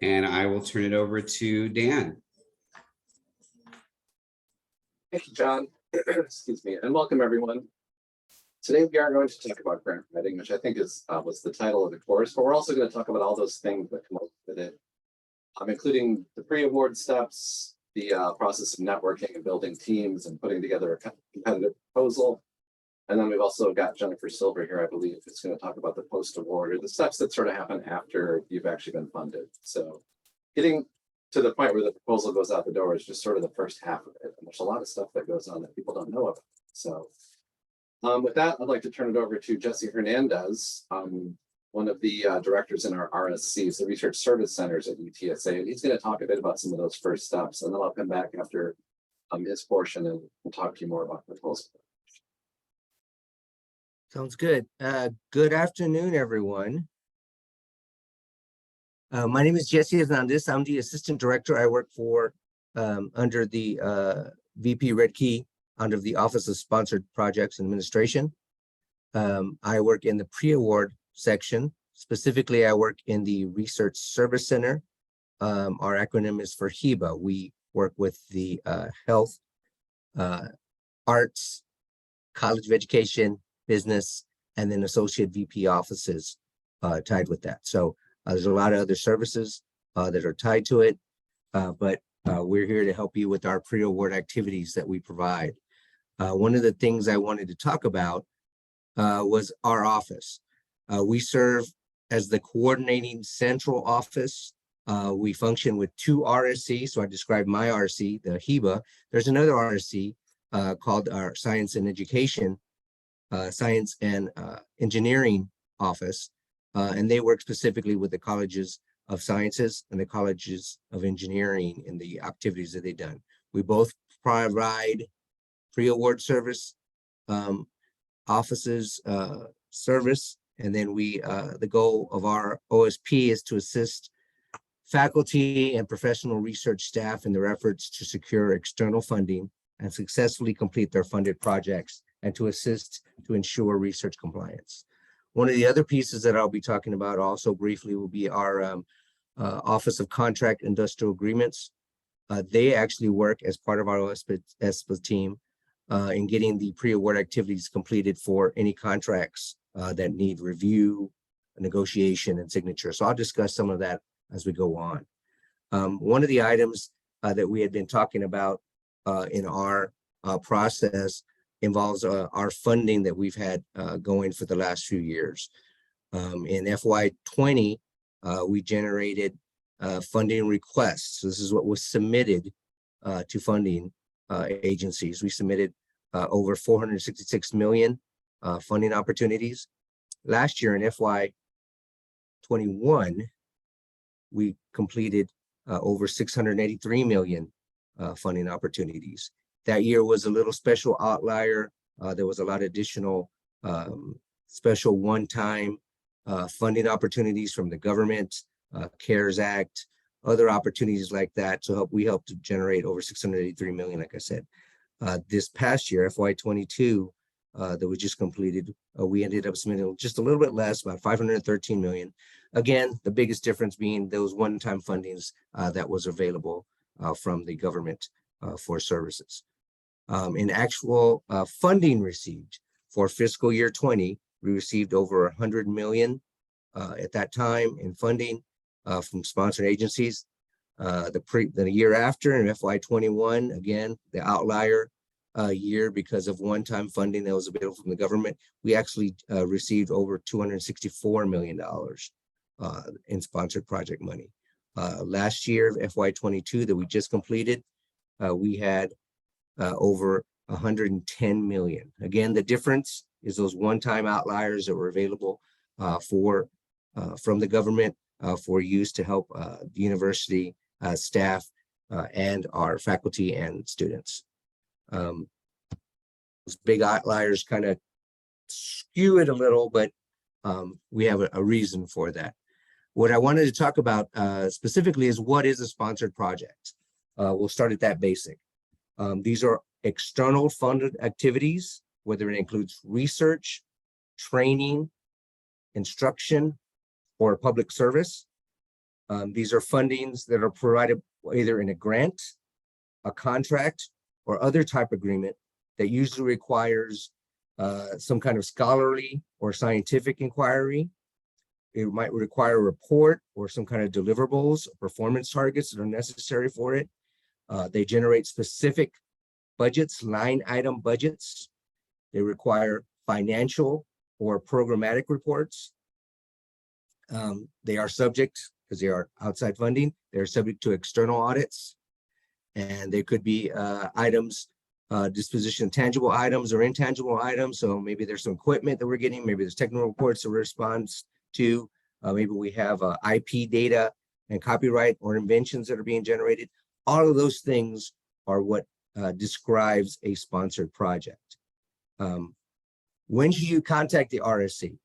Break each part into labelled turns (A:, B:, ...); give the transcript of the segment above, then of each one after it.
A: and I will turn it over to Dan.
B: Thank you, John. Excuse me, and welcome everyone. Today we are going to talk about grant writing, which I think is was the title of the course, but we're also going to talk about all those things that come up with it, including the pre-award steps, the process of networking and building teams and putting together a competitive proposal. And then we've also got Jennifer Silver here, I believe, who's going to talk about the post-award or the steps that sort of happen after you've actually been funded. So getting to the point where the proposal goes out the door is just sort of the first half of it. And there's a lot of stuff that goes on that people don't know about. So with that, I'd like to turn it over to Jesse Hernandez, one of the directors in our RSCs, the Research Service Centers at UTSA. And he's going to talk a bit about some of those first steps. And then I'll come back after his portion and we'll talk to you more about the proposal.
C: Sounds good. Good afternoon, everyone. My name is Jesse Hernandez. I'm the assistant director. I work for under the VP Red Key under the Office of Sponsored Projects Administration. I work in the pre-award section. Specifically, I work in the Research Service Center. Our acronym is for HEBA. We work with the health, arts, college of education, business, and then associate VP offices tied with that. So there's a lot of other services that are tied to it, but we're here to help you with our pre-award activities that we provide. One of the things I wanted to talk about was our office. We serve as the coordinating central office. We function with two RSCs, so I described my RSC, the HEBA. There's another RSC called our Science and Education, Science and Engineering Office, and they work specifically with the colleges of sciences and the colleges of engineering in the activities that they've done. We both provide pre-award service, offices service, and then we the goal of our OSP is to assist faculty and professional research staff in their efforts to secure external funding and successfully complete their funded projects, and to assist to ensure research compliance. One of the other pieces that I'll be talking about also briefly will be our Office of Contract Industrial Agreements. They actually work as part of our OSP team in getting the pre-award activities completed for any contracts that need review, negotiation, and signature. So I'll discuss some of that as we go on. One of the items that we had been talking about in our process involves our funding that we've had going for the last few years. In FY20, we generated funding requests. So this is what was submitted to funding agencies. We submitted over 466 million funding opportunities. Last year in FY21, we completed over 683 million funding opportunities. That year was a little special outlier. There was a lot of additional special one-time funding opportunities from the government, CARES Act, other opportunities like that. So we helped to generate over 683 million, like I said. This past year, FY22, that we just completed, we ended up submitting just a little bit less, about 513 million. Again, the biggest difference being those one-time fundings that was available from the government for services. In actual funding received for fiscal year 20, we received over 100 million at that time in funding from sponsored agencies. The year after, in FY21, again, the outlier year because of one-time funding that was available from the government, we actually received over $264 million in sponsored project money. Last year, FY22 that we just completed, we had over 110 million. Again, the difference is those one-time outliers that were available from the government for use to help the university staff and our faculty and students. Those big outliers kind of skew it a little, but we have a reason for that. What I wanted to talk about specifically is what is a sponsored project. We'll start at that basic. These are external funded activities, whether it includes research, training, instruction, or public service. These are fundings that are provided either in a grant, a contract, or other type agreement that usually requires some kind of scholarly or scientific inquiry. It might require a report or some kind of deliverables, performance targets that are necessary for it. They generate specific budgets, line item budgets. They require financial or programmatic reports. They are subject, because they are outside funding, they're subject to external audits. And there could be items, disposition of tangible items or intangible items. So maybe there's some equipment that we're getting, maybe there's technical reports that responds to, maybe we have IP data and copyright or inventions that are being generated. All of those things are what describes a sponsored project. When should you contact the RSC?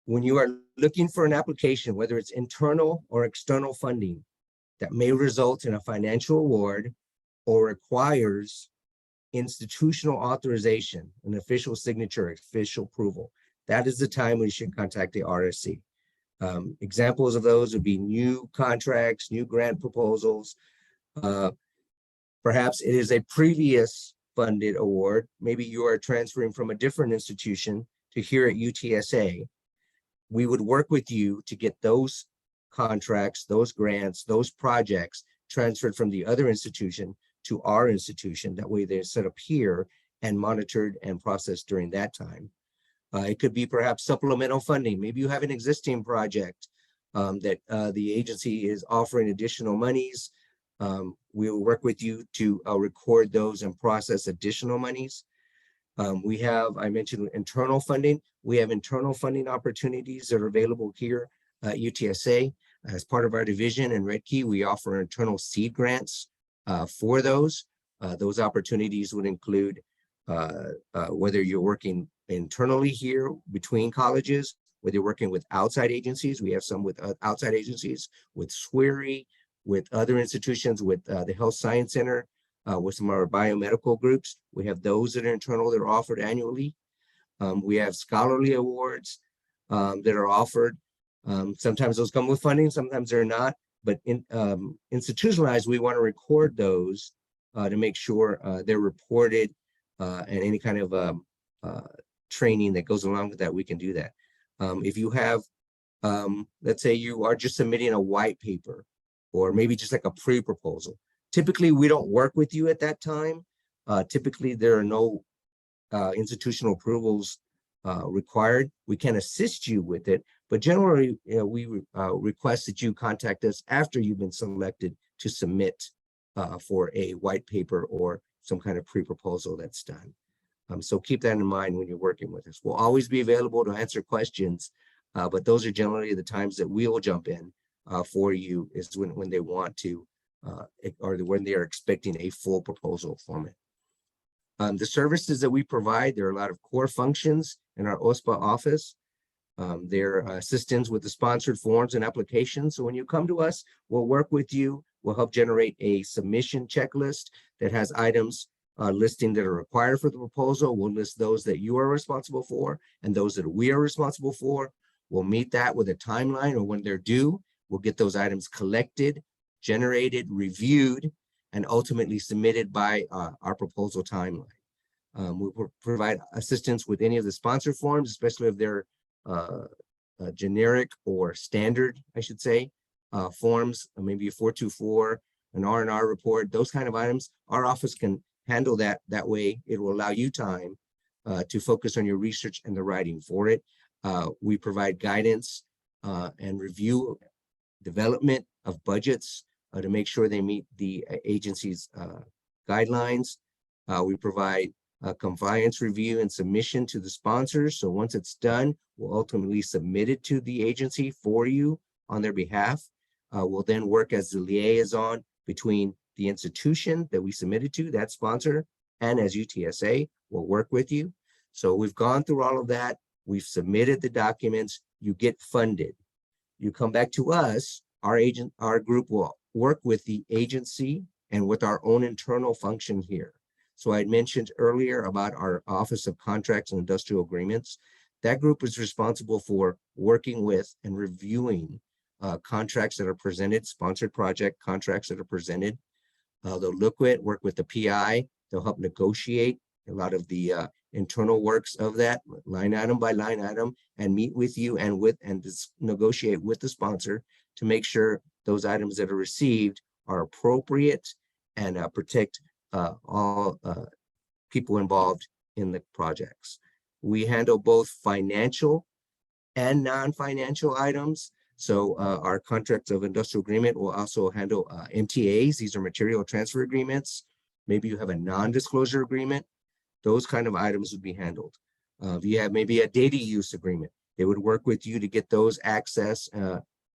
C: When you are looking for an application, whether it's internal or external funding, that may result in a financial award or requires institutional authorization, an official signature, official approval. That is the time when you should contact the RSC. Examples of those would be new contracts, new grant proposals. Perhaps it is a previous funded award. Maybe you are transferring from a different institution to here at UTSA. We would work with you to get those contracts, those grants, those projects transferred from the other institution to our institution. That way they're set up here and monitored and processed during that time. It could be perhaps supplemental funding. Maybe you have an existing project that the agency is offering additional monies. We will work with you to record those and process additional monies. We have, I mentioned internal funding. We have internal funding opportunities that are available here at UTSA. As part of our division in Red Key, we offer internal seed grants for those. Those opportunities would include whether you're working internally here between colleges, whether you're working with outside agencies. We have some with outside agencies, with SWERI, with other institutions, with the Health Science Center, with some of our biomedical groups. We have those that are internal that are offered annually. We have scholarly awards that are offered. Sometimes those come with funding, sometimes they're not, but institutionalized, we want to record those to make sure they're reported, and any kind of training that goes along with that, we can do that. If you have, let's say you are just submitting a white paper, or maybe just like a pre-proposal. Typically, we don't work with you at that time. Typically, there are no institutional approvals required. We can assist you with it, but generally, we request that you contact us after you've been selected to submit for a white paper or some kind of pre-proposal that's done. So keep that in mind when you're working with us. We'll always be available to answer questions, but those are generally the times that we will jump in for you, is when they want to, or when they are expecting a full proposal format. The services that we provide, there are a lot of core functions in our OSPA office. There are assistance with the sponsored forms and applications. So when you come to us, we'll work with you. We'll help generate a submission checklist that has items listing that are required for the proposal. We'll list those that you are responsible for and those that we are responsible for. We'll meet that with a timeline, or when they're due. We'll get those items collected, generated, reviewed, and ultimately submitted by our proposal timeline. We will provide assistance with any of the sponsor forms, especially if they're generic or standard, I should say, forms, maybe a 424, an R&R report, those kind of items. Our office can handle that. That way, it will allow you time to focus on your research and the writing for it. We provide guidance and review development of budgets to make sure they meet the agency's guidelines. We provide compliance review and submission to the sponsors. So once it's done, we'll ultimately submit it to the agency for you on their behalf. We'll then work as the liaison between the institution that we submitted to, that sponsor, and as UTSA, we'll work with you. So we've gone through all of that. We've submitted the documents. You get funded. You come back to us, our group will work with the agency and with our own internal function here. So I had mentioned earlier about our Office of Contracts and Industrial Agreements. That group is responsible for working with and reviewing contracts that are presented, sponsored project contracts that are presented. They'll look at, work with the PI. They'll help negotiate a lot of the internal works of that line item by line item, and meet with you and negotiate with the sponsor to make sure those items that are received are appropriate and protect all people involved in the projects. We handle both financial and non-financial items. So our contracts of industrial agreement will also handle MTAs. These are material transfer agreements. Maybe you have a non-disclosure agreement. Those kind of items would be handled. If you have maybe a data use agreement, they would work with you to get those access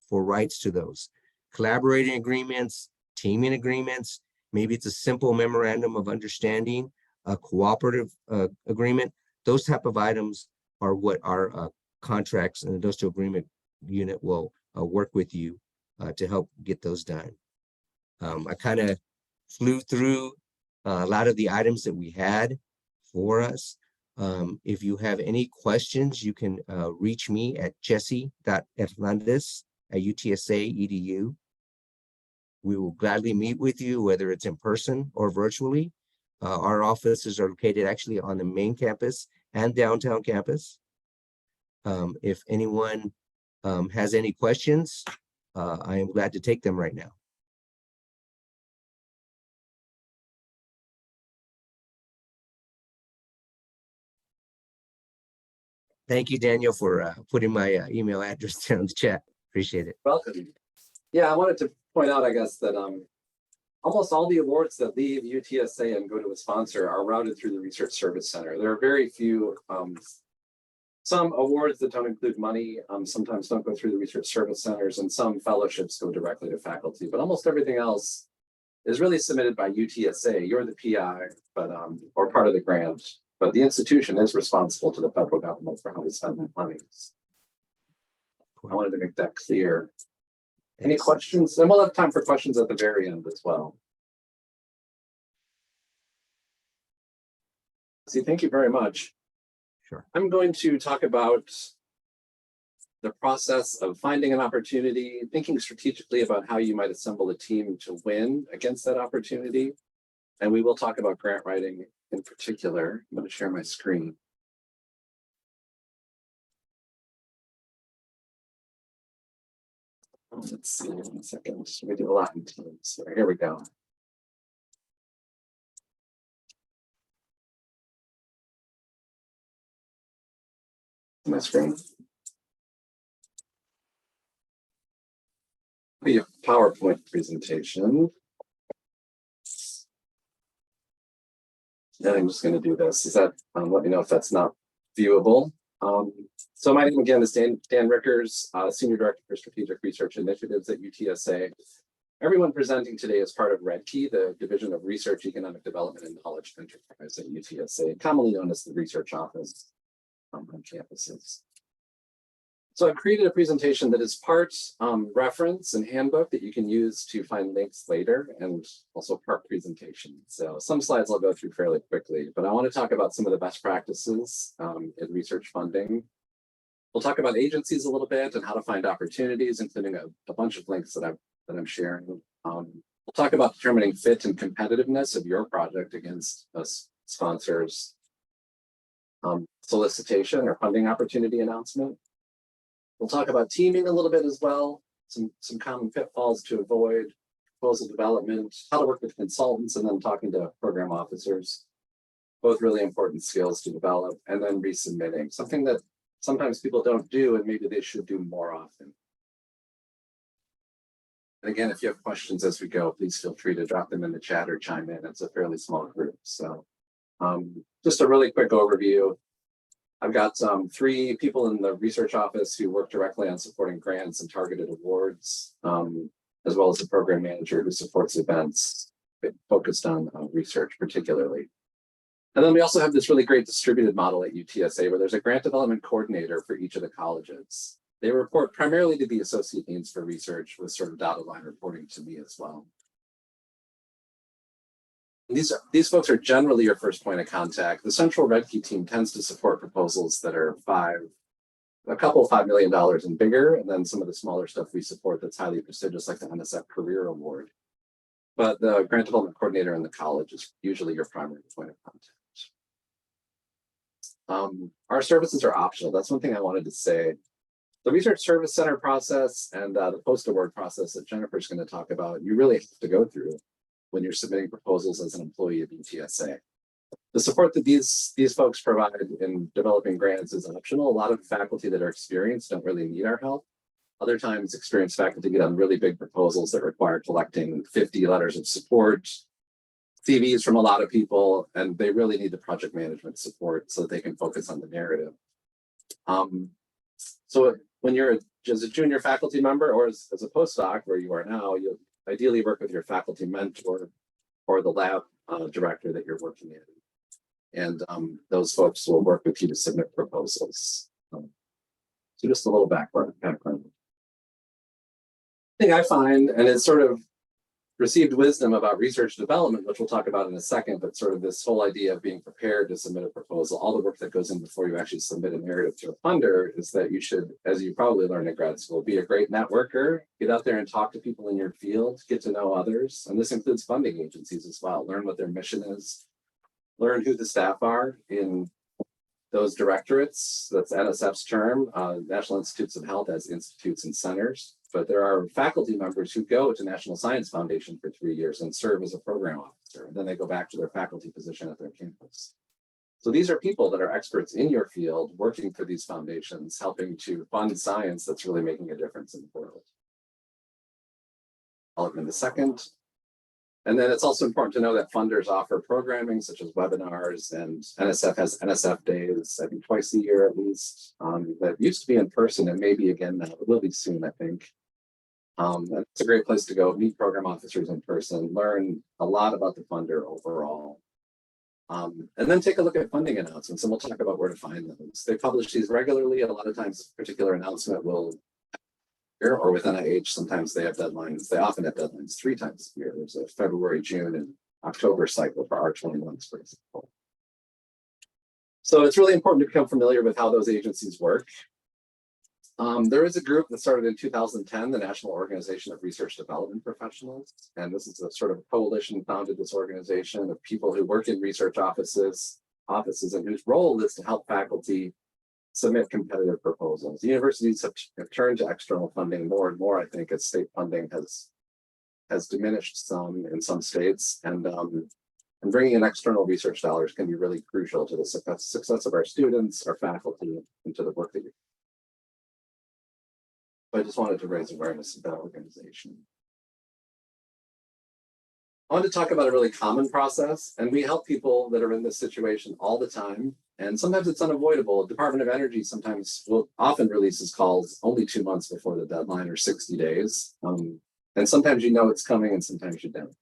C: for rights to those. Collaborating agreements, teaming agreements, maybe it's a simple memorandum of understanding, a cooperative agreement. Those type of items are what our contracts and industrial agreement unit will work with you to help get those done. I kind of flew through a lot of the items that we had for us. If you have any questions, you can reach me at jesse.hernandez@utsa.edu. We will gladly meet with you, whether it's in person or virtually. Our offices are located actually on the main campus and downtown campus. If anyone has any questions, I am glad to take them right now. Thank you, Daniel, for putting my email address down in the chat. Appreciate it.
B: Welcome. Yeah, I wanted to point out, I guess, that almost all the awards that leave UTSA and go to a sponsor are routed through the Research Service Center. There are very few, some awards that don't include money, sometimes don't go through the Research Service Centers, and some fellowships go directly to faculty, but almost everything else is really submitted by UTSA. You're the PI, but or part of the grant, but the institution is responsible to the federal government for how we spend that money. I wanted to make that clear. Any questions? And we'll have time for questions at the very end as well. See, thank you very much.
C: Sure.
B: I'm going to talk about the process of finding an opportunity, thinking strategically about how you might assemble a team to win against that opportunity. And we will talk about grant writing in particular. I'm going to share my screen. Let's see, 1 second. We do a lot in teams. Here we go. My screen. Be a PowerPoint presentation. And I'm just going to do this. Is that let me know if that's not viewable. So my name again is Dan Rickers, Senior Director for Strategic Research Initiatives at UTSA. Everyone presenting today is part of REDKey, the Division of Research, Economic Development, and Knowledge Enterprise at UTSA, commonly known as the Research Office on campuses. So I've created a presentation that is part reference and handbook that you can use to find links later, and also part presentation. So some slides I'll go through fairly quickly, but I want to talk about some of the best practices in research funding. We'll talk about agencies a little bit and how to find opportunities, including a bunch of links that I'm sharing. We'll talk about determining fit and competitiveness of your project against sponsors, solicitation or funding opportunity announcement. We'll talk about teaming a little bit as well, some common pitfalls to avoid, proposal development, how to work with consultants, and then talking to program officers. Both really important skills to develop, and then resubmitting, something that sometimes people don't do and maybe they should do more often. And again, if you have questions as we go, please feel free to drop them in the chat or chime in. It's a fairly small group. So just a really quick overview. I've got 3 people in the research office who work directly on supporting grants and targeted awards, as well as a program manager who supports events focused on research particularly. And then we also have this really great distributed model at UTSA where there's a grant development coordinator for each of the colleges. They report primarily to the associate deans for research with sort of dotted line reporting to me as well. These folks are generally your first point of contact. The central REDKey team tends to support proposals that are 5 a couple $5 million and bigger, and then some of the smaller stuff we support that's highly prestigious, like the NSF Career Award. But the grant development coordinator in the college is usually your primary point of contact. Our services are optional. That's one thing I wanted to say. The Research Service Center process and the post-award process that Jennifer's going to talk about, you really have to go through when you're submitting proposals as an employee of UTSA. The support that these folks provide in developing grants is optional. A lot of faculty that are experienced don't really need our help. Other times, experienced faculty get on really big proposals that require collecting 50 letters of support, CVs from a lot of people, and they really need the project management support so that they can focus on the narrative. So when you're as a junior faculty member or as a postdoc where you are now, you'll ideally work with your faculty mentor or the lab director that you're working in. And those folks will work with you to submit proposals. So just a little background. Thing I find, and it's sort of received wisdom about research development, which we'll talk about in a second, but sort of this whole idea of being prepared to submit a proposal, all the work that goes in before you actually submit a narrative to a funder, is that you should, as you probably learned in grad school, be a great networker, get out there and talk to people in your field, get to know others. And this includes funding agencies as well. Learn what their mission is, learn who the staff are in those directorates. That's NSF's term. National Institutes of Health has institutes and centers. But there are faculty members who go to National Science Foundation for 3 years and serve as a program officer. And then they go back to their faculty position at their campus. So these are people that are experts in your field working for these foundations, helping to fund science that's really making a difference in the world. I'll open in a second. And then it's also important to know that funders offer programming such as webinars, and NSF has NSF days, I think twice a year at least. That used to be in person and maybe again now. It will be soon, I think. It's a great place to go, meet program officers in person, learn a lot about the funder overall. And then take a look at funding announcements, and we'll talk about where to find those. They publish these regularly. A lot of times a particular announcement will appear, or with NIH, sometimes they have deadlines. They often have deadlines 3 times a year. There's a February, June, and October cycle for R21s, for example. So it's really important to become familiar with how those agencies work. There is a group that started in 2010, the National Organization of Research Development Professionals. And this is a sort of coalition founded this organization of people who work in research offices and whose role is to help faculty submit competitive proposals. Universities have turned to external funding more and more, I think, as state funding has diminished some in some states. And bringing in external research dollars can be really crucial to the success of our students, our faculty, and to the work that you do. But I just wanted to raise awareness of that organization. I want to talk about a really common process, and we help people that are in this situation all the time. And sometimes it's unavoidable. Department of Energy often releases calls only 2 months before the deadline or 60 days. And sometimes you know it's coming and sometimes you don't.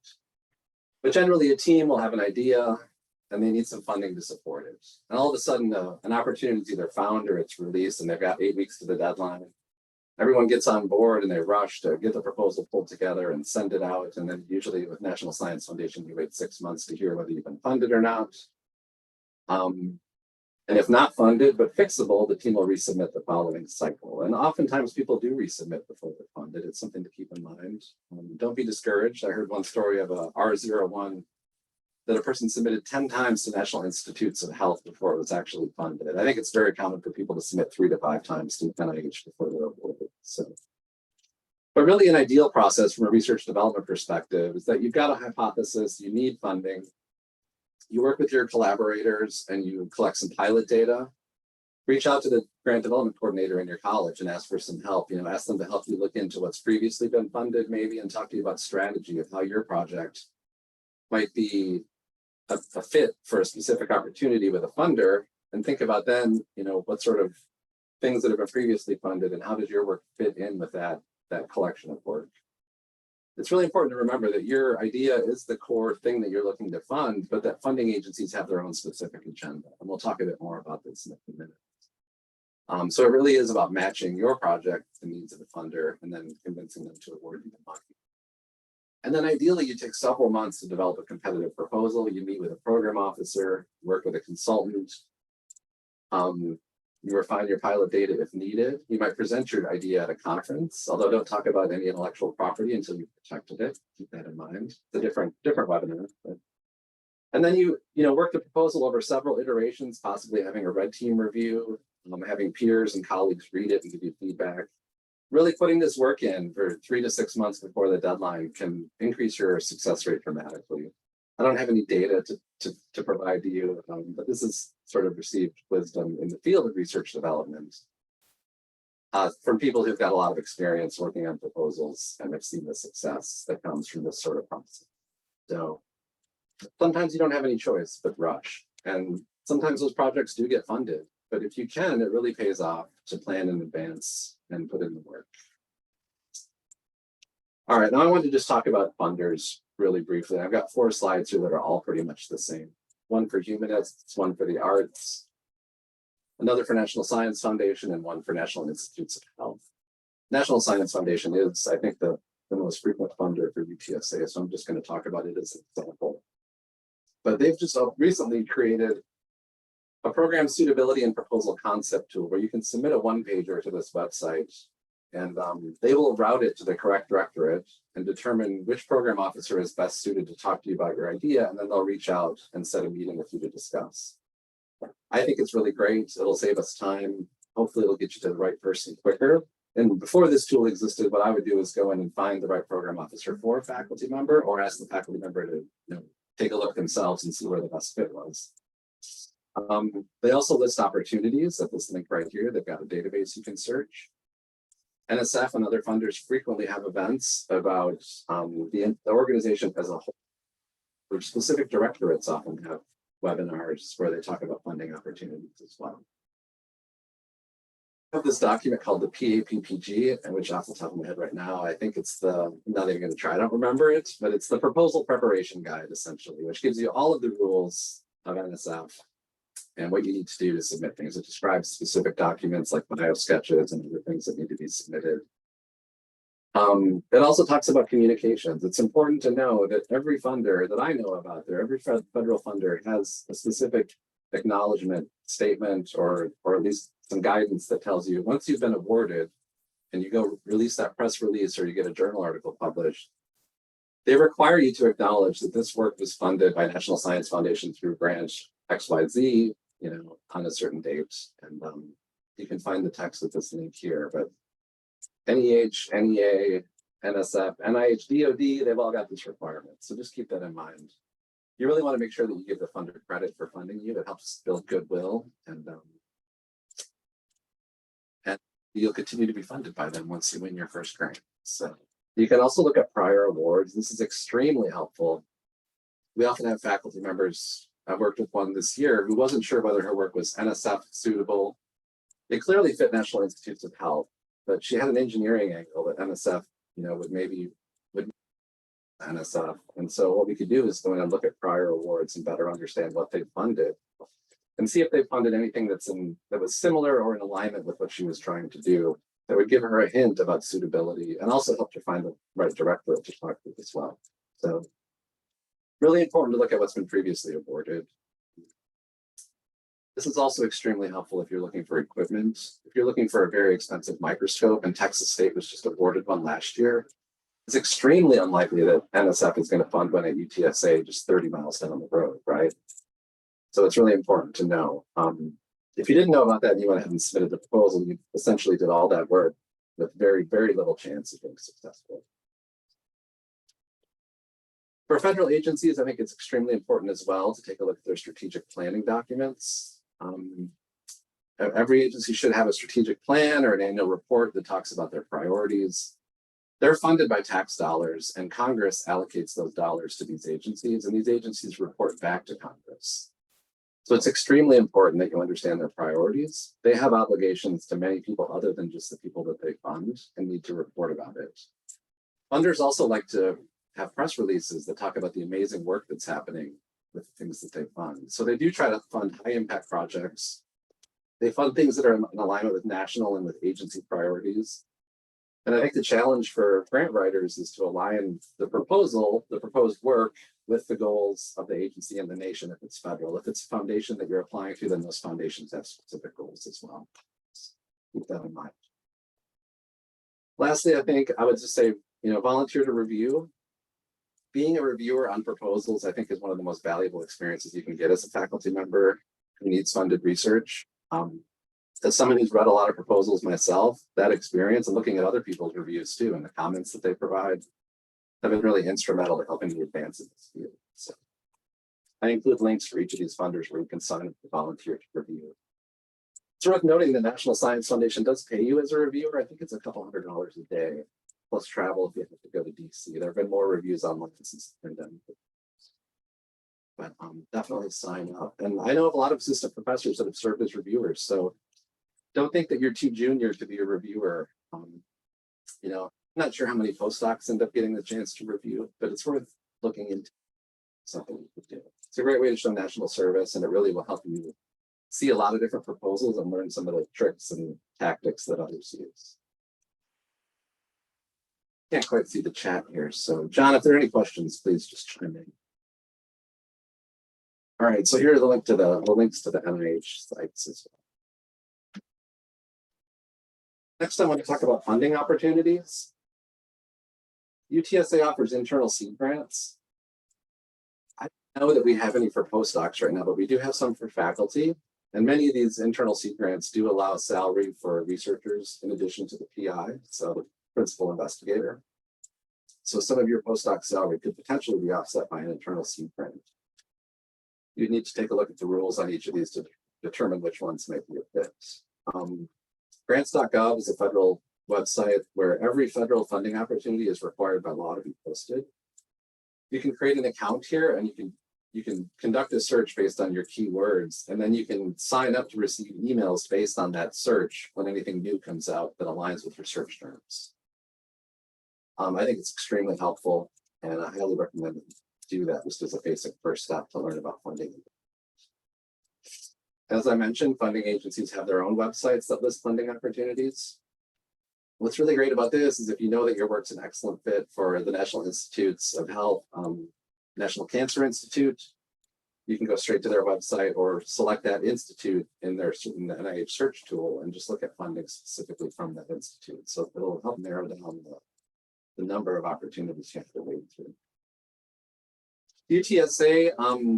B: But generally a team will have an idea and they need some funding to support it. And all of a sudden an opportunity is either found or it's released and they've got 8 weeks to the deadline. Everyone gets on board and they rush to get the proposal pulled together and send it out. And then usually with National Science Foundation, you wait 6 months to hear whether you've been funded or not. And if not funded, but fixable, the team will resubmit the following cycle. And oftentimes people do resubmit before they're funded. It's something to keep in mind. Don't be discouraged. I heard one story of a R01 that a person submitted 10 times to National Institutes of Health before it was actually funded. I think it's very common for people to submit 3 to 5 times to NIH before they're awarded. But really an ideal process from a research development perspective is that you've got a hypothesis, you need funding, you work with your collaborators and you collect some pilot data, reach out to the grant development coordinator in your college and ask for some help, ask them to help you look into what's previously been funded maybe and talk to you about strategy of how your project might be a fit for a specific opportunity with a funder, and think about then, what sort of things that have been previously funded and how does your work fit in with that collection of work. It's really important to remember that your idea is the core thing that you're looking to fund, but that funding agencies have their own specific agenda. And we'll talk a bit more about this in a few minutes. So it really is about matching your project to the needs of the funder and then convincing them to award you the money. And then ideally, you take several months to develop a competitive proposal. You meet with a program officer, work with a consultant. You refine your pilot data if needed. You might present your idea at a conference, although don't talk about any intellectual property until you've protected it. Keep that in mind. It's a different webinar. And then you work the proposal over several iterations, possibly having a red team review, having peers and colleagues read it and give you feedback. Really putting this work in for 3 to 6 months before the deadline can increase your success rate dramatically. I don't have any data to provide to you, but this is sort of received wisdom in the field of research development from people who've got a lot of experience working on proposals and have seen the success that comes from this sort of process. So sometimes you don't have any choice but rush, and sometimes those projects do get funded. But if you can, it really pays off to plan in advance and put in the work. All right, now I want to just talk about funders really briefly. I've got 4 slides here that are all pretty much the same. One for humanists, one for the arts, another for National Science Foundation, and one for National Institutes of Health. National Science Foundation is, I think, the most frequent funder for UTSA, so I'm just going to talk about it as an example. But they've just recently created a program suitability and proposal concept tool where you can submit a one-pager to this website, and they will route it to the correct directorate and determine which program officer is best suited to talk to you about your idea, and then they'll reach out and set a meeting with you to discuss. I think it's really great. It'll save us time. Hopefully it'll get you to the right person quicker. And before this tool existed, what I would do is go in and find the right program officer for a faculty member, or ask the faculty member to take a look themselves and see where the best fit was. They also list opportunities at this link right here. They've got a database you can search. NSF and other funders frequently have events about the organization as a whole. Their specific directorates often have webinars where they talk about funding opportunities as well. I have this document called the PAPPG, and which off the top of my head right now, I think it's I'm not even going to try, I don't remember it, but it's the proposal preparation guide essentially, which gives you all of the rules of NSF and what you need to do to submit things. It describes specific documents like bio sketches and other things that need to be submitted. It also talks about communications. It's important to know that every funder that I know about there, every federal funder has a specific acknowledgement statement or at least some guidance that tells you once you've been awarded and you go release that press release or you get a journal article published, they require you to acknowledge that this work was funded by National Science Foundation through branch XYZ, on a certain date. And you can find the text at this link here, but NEH, NEA, NSF, NIH, DOD, they've all got this requirement. So just keep that in mind. You really want to make sure that you give the funder credit for funding you. That helps build goodwill, and you'll continue to be funded by them once you win your first grant. So you can also look at prior awards. This is extremely helpful. We often have faculty members. I worked with one this year who wasn't sure whether her work was NSF suitable. It clearly fit National Institutes of Health, but she had an engineering angle that NSF, would NSF. And so what we could do is go in and look at prior awards and better understand what they funded and see if they funded anything that was similar or in alignment with what she was trying to do, that would give her a hint about suitability and also help her find the right directorate to talk to as well. So really important to look at what's been previously awarded. This is also extremely helpful if you're looking for equipment. If you're looking for a very expensive microscope, and Texas State was just awarded one last year, it's extremely unlikely that NSF is going to fund one at UTSA just 30 miles down the road, right? So it's really important to know. If you didn't know about that and you went ahead and submitted the proposal, you essentially did all that work with very, very little chance of being successful. For federal agencies, I think it's extremely important as well to take a look at their strategic planning documents. Every agency should have a strategic plan or an annual report that talks about their priorities. They're funded by tax dollars, and Congress allocates those dollars to these agencies, and these agencies report back to Congress. So it's extremely important that you understand their priorities. They have obligations to many people other than just the people that they fund and need to report about it. Funders also like to have press releases that talk about the amazing work that's happening with the things that they fund. So they do try to fund high impact projects. They fund things that are in alignment with national and with agency priorities. And I think the challenge for grant writers is to align the proposed work with the goals of the agency and the nation if it's federal. If it's a foundation that you're applying to, then those foundations have specific goals as well. Keep that in mind. Lastly, I think I would just say, volunteer to review. Being a reviewer on proposals, I think, is one of the most valuable experiences you can get as a faculty member who needs funded research. As someone who's read a lot of proposals myself, that experience and looking at other people's reviews too and the comments that they provide have been really instrumental to helping me advance in this field. So I include links for each of these funders where you can sign up to volunteer to review. It's worth noting the National Science Foundation does pay you as a reviewer. I think it's a couple $100 a day, plus travel if you have to go to DC. There have been more reviews online since the pandemic. But definitely sign up. And I know of a lot of assistant professors that have served as reviewers. So don't think that you're too junior to be a reviewer. I'm not sure how many postdocs end up getting the chance to review, but it's worth looking into something you could do. It's a great way to show national service, and it really will help you see a lot of different proposals and learn some of the tricks and tactics that others use. Can't quite see the chat here. So John, if there are any questions, please just chime in. All right, so here are the links to the NIH sites as well. Next, I want to talk about funding opportunities. UTSA offers internal seed grants. I don't know that we have any for postdocs right now, but we do have some for faculty. And many of these internal seed grants do allow salary for researchers in addition to the PI, so the principal investigator. So some of your postdoc salary could potentially be offset by an internal seed grant. You need to take a look at the rules on each of these to determine which ones might be a fit. Grants.gov is a federal website where every federal funding opportunity is required by law to be posted. You can create an account here and you can conduct a search based on your keywords, and then you can sign up to receive emails based on that search when anything new comes out that aligns with your search terms. I think it's extremely helpful, and I highly recommend it. Do that just as a basic first step to learn about funding. As I mentioned, funding agencies have their own websites that list funding opportunities. What's really great about this is if you know that your work's an excellent fit for the National Institutes of Health, National Cancer Institute, you can go straight to their website or select that institute in the NIH search tool and just look at funding specifically from that institute. So it'll help narrow down the number of opportunities you have to wade through. UTSA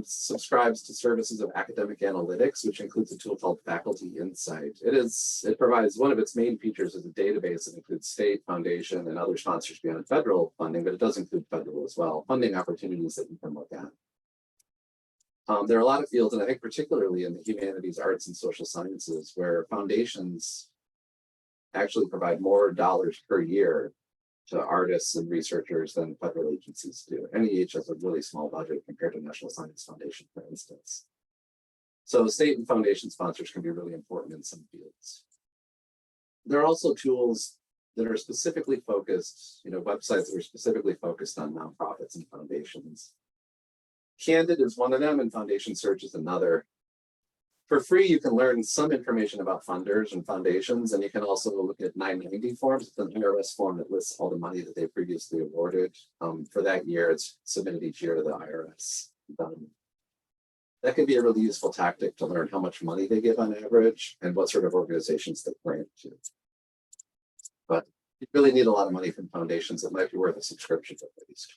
B: subscribes to services of academic analytics, which includes a tool called Faculty Insight. It provides one of its main features is a database that includes state, foundation, and other sponsors beyond federal funding, but it does include federal as well, funding opportunities that you can look at. There are a lot of fields, and I think particularly in the humanities, arts, and social sciences, where foundations actually provide more dollars per year to artists and researchers than federal agencies do. NEH has a really small budget compared to National Science Foundation, for instance. So state and foundation sponsors can be really important in some fields. There are also tools that are specifically focused, websites that are specifically focused on nonprofits and foundations. Candid is one of them, and Foundation Search is another. For free, you can learn some information about funders and foundations, and you can also look at 990 forms. It's an IRS form that lists all the money that they previously awarded for that year. It's submitted each year to the IRS. That can be a really useful tactic to learn how much money they give on average and what sort of organizations they grant to. But you really need a lot of money from foundations. It might be worth a subscription to these.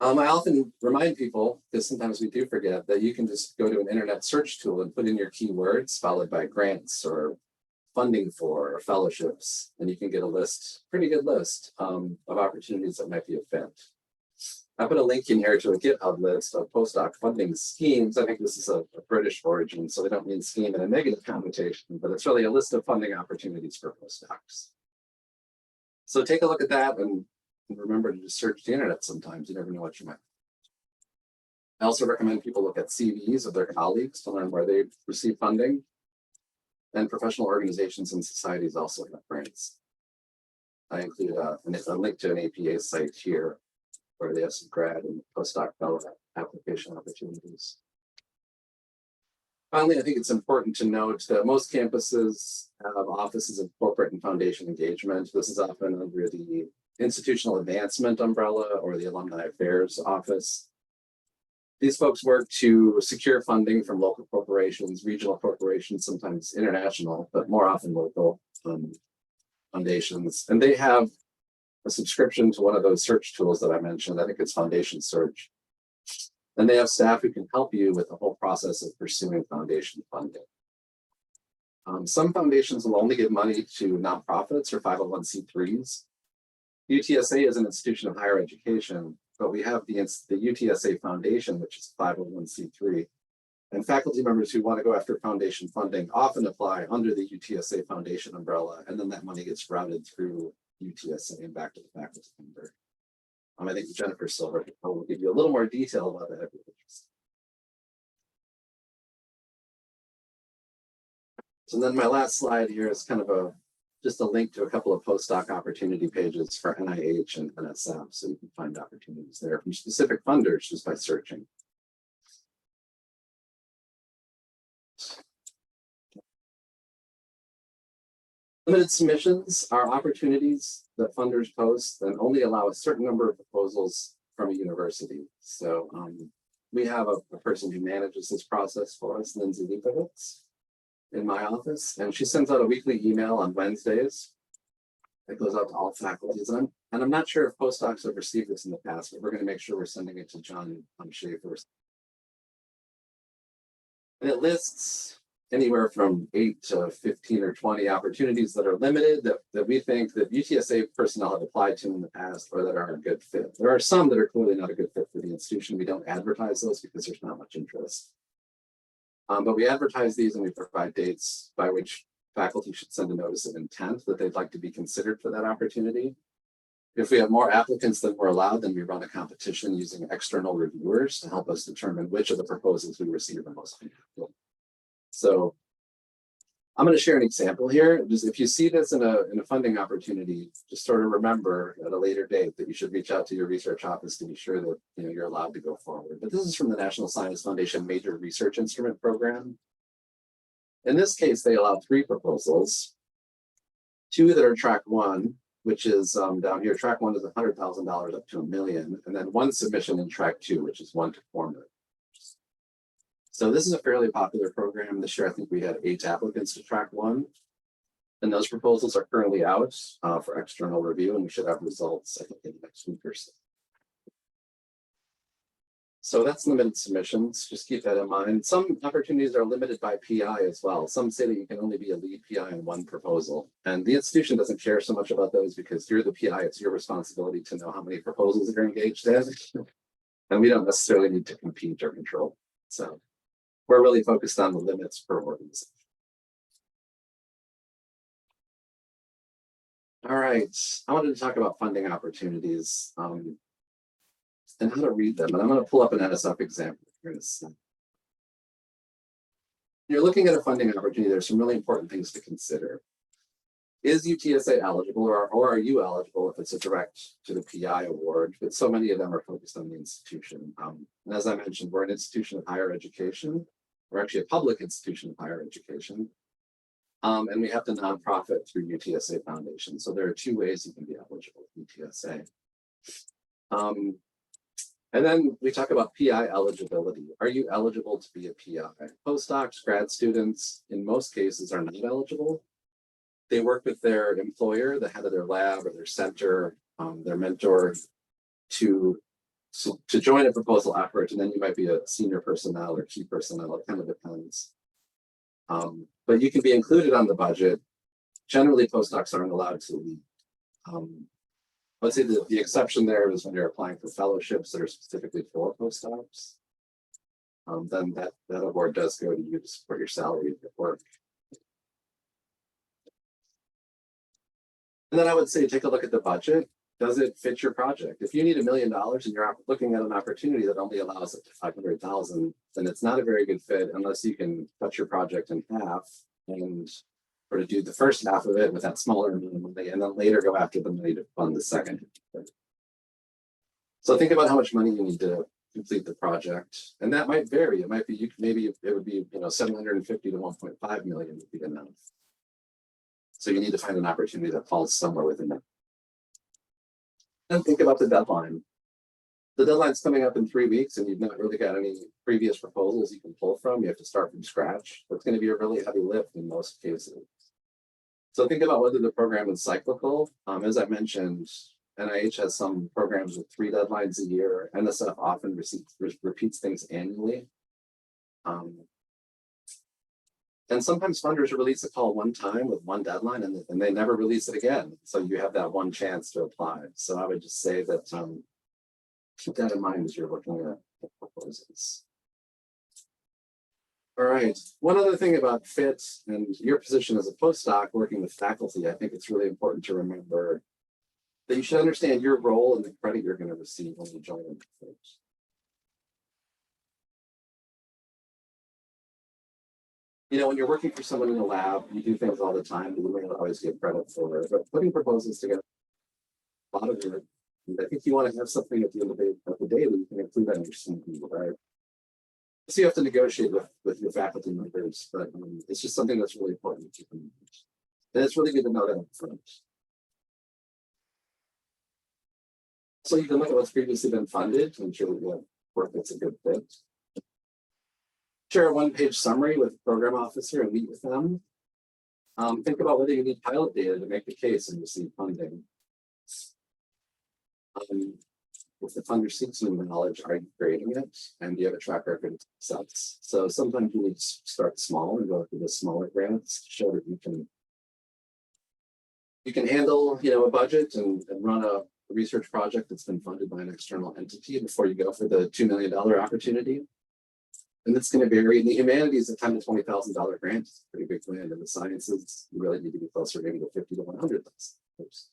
B: I often remind people, because sometimes we do forget, that you can just go to an internet search tool and put in your keywords followed by grants or funding for or fellowships, and you can get a list, pretty good list of opportunities that might be a fit. I put a link in here to a GitHub list of postdoc funding schemes. I think this is a British origin, so they don't mean scheme in a negative connotation, but it's really a list of funding opportunities for postdocs. So take a look at that and remember to just search the internet sometimes. You never know what you might. I also recommend people look at CVs of their colleagues to learn where they've received funding. And professional organizations and societies also have grants. I include a link to an APA site here where they have some grad and postdoc fellow application opportunities. Finally, I think it's important to note that most campuses have offices of corporate and foundation engagement. This is often under the institutional advancement umbrella or the Alumni Affairs Office. These folks work to secure funding from local corporations, regional corporations, sometimes international, but more often local foundations. And they have a subscription to one of those search tools that I mentioned. I think it's Foundation Search. And they have staff who can help you with the whole process of pursuing foundation funding. Some foundations will only give money to nonprofits or 501c3s. UTSA is an institution of higher education, but we have the UTSA Foundation, which is 501c3. And faculty members who want to go after foundation funding often apply under the UTSA Foundation umbrella, and then that money gets routed through UTSA and back to the faculty member. I think Jennifer Silver will give you a little more detail about that if you're interested. So then my last slide here is kind of just a link to a couple of postdoc opportunity pages for NIH and NSF, so you can find opportunities there from specific funders just by searching. Limited submissions are opportunities that funders post and only allow a certain number of proposals from a university. So we have a person who manages this process for us, Lindsay Leibovitz, in my office, and she sends out a weekly email on Wednesdays. It goes out to all faculties, and I'm not sure if postdocs have received this in the past, but we're going to make sure we're sending it to John Schaefer. And it lists anywhere from 8 to 15 or 20 opportunities that are limited that we think that UTSA personnel have applied to in the past or that are a good fit. There are some that are clearly not a good fit for the institution. We don't advertise those because there's not much interest. But we advertise these and we provide dates by which faculty should send a notice of intent that they'd like to be considered for that opportunity. If we have more applicants than we're allowed, then we run a competition using external reviewers to help us determine which of the proposals we receive are most impactful. So I'm going to share an example here. Just if you see this in a funding opportunity, just sort of remember at a later date that you should reach out to your research office to be sure that you're allowed to go forward. But this is from the National Science Foundation Major Research Instrument Program. In this case, they allowed 3 proposals, 2 that are track 1, which is down here. Track 1 is $100,000 up to $1 million, and then 1 submission in track 2, which is $1 to $4 million. So this is a fairly popular program. This year, I think we had 8 applicants to track 1. And those proposals are currently out for external review, and we should have results, I think, in the next week or so. So that's limited submissions. Just keep that in mind. Some opportunities are limited by PI as well. Some say that you can only be a lead PI in 1 proposal. And the institution doesn't care so much about those because you're the PI. It's your responsibility to know how many proposals you're engaged in. And we don't necessarily need to compete or control. So we're really focused on the limits per organization. All right, I wanted to talk about funding opportunities and how to read them. And I'm going to pull up an NSF example here in a second. You're looking at a funding opportunity. There's some really important things to consider. Is UTSA eligible, or are you eligible if it's a direct to the PI award? But so many of them are focused on the institution. And as I mentioned, we're an institution of higher education. We're actually a public institution of higher education. And we have the nonprofit through UTSA Foundation. So there are 2 ways you can be eligible with UTSA. And then we talk about PI eligibility. Are you eligible to be a PI? Postdocs, grad students, in most cases are not eligible. They work with their employer, the head of their lab or their center, their mentor to join a proposal effort, and then you might be a senior personnel or key personnel. It kind of depends. But you can be included on the budget. Generally, postdocs aren't allowed to lead. I would say that the exception there is when you're applying for fellowships that are specifically for postdocs. Then that award does go to you to support your salary at work. And then I would say take a look at the budget. Does it fit your project? If you need $1 million and you're looking at an opportunity that only allows up to $500,000, then it's not a very good fit unless you can cut your project in half and sort of do the first half of it with that smaller amount of money, and then later go after the money to fund the second. So think about how much money you need to complete the project, and that might vary. It might be maybe it would be 750 to 1.5 million would be enough. So you need to find an opportunity that falls somewhere within that. And think about the deadline. The deadline's coming up in 3 weeks and you've not really got any previous proposals you can pull from. You have to start from scratch. That's going to be a really heavy lift in most cases. So think about whether the program is cyclical. As I mentioned, NIH has some programs with 3 deadlines a year. NSF often repeats things annually. And sometimes funders release a call one time with one deadline and they never release it again. So you have that one chance to apply. So I would just say that keep that in mind as you're looking at proposals. All right, one other thing about fit and your position as a postdoc working with faculty, I think it's really important to remember that you should understand your role and the credit you're going to receive when you join in. You know, when you're working for someone in the lab, you do things all the time that you may not always get credit for, but putting proposals together, a lot of work. I think you want to have something at the end of the day that you can include on your CV, right? So you have to negotiate with your faculty members, but it's just something that's really important to keep in mind. And it's really good to know that up front. So you can look at what's previously been funded to ensure that you have work that's a good fit. Share a one-page summary with the program officer and meet with them. Think about whether you need pilot data to make the case and receive funding. If the funder seeks new knowledge, are you creating it? And do you have a track record of success? So sometimes you need to start small and go through the smaller grants to show that you can handle, you know, a budget and run a research project that's been funded by an external entity before you go for the $2 million opportunity. And it's going to vary. In the humanities, a $10,000 to $20,000 grant is a pretty big win. In the sciences, you really need to be closer maybe to $50,000 to $100,000.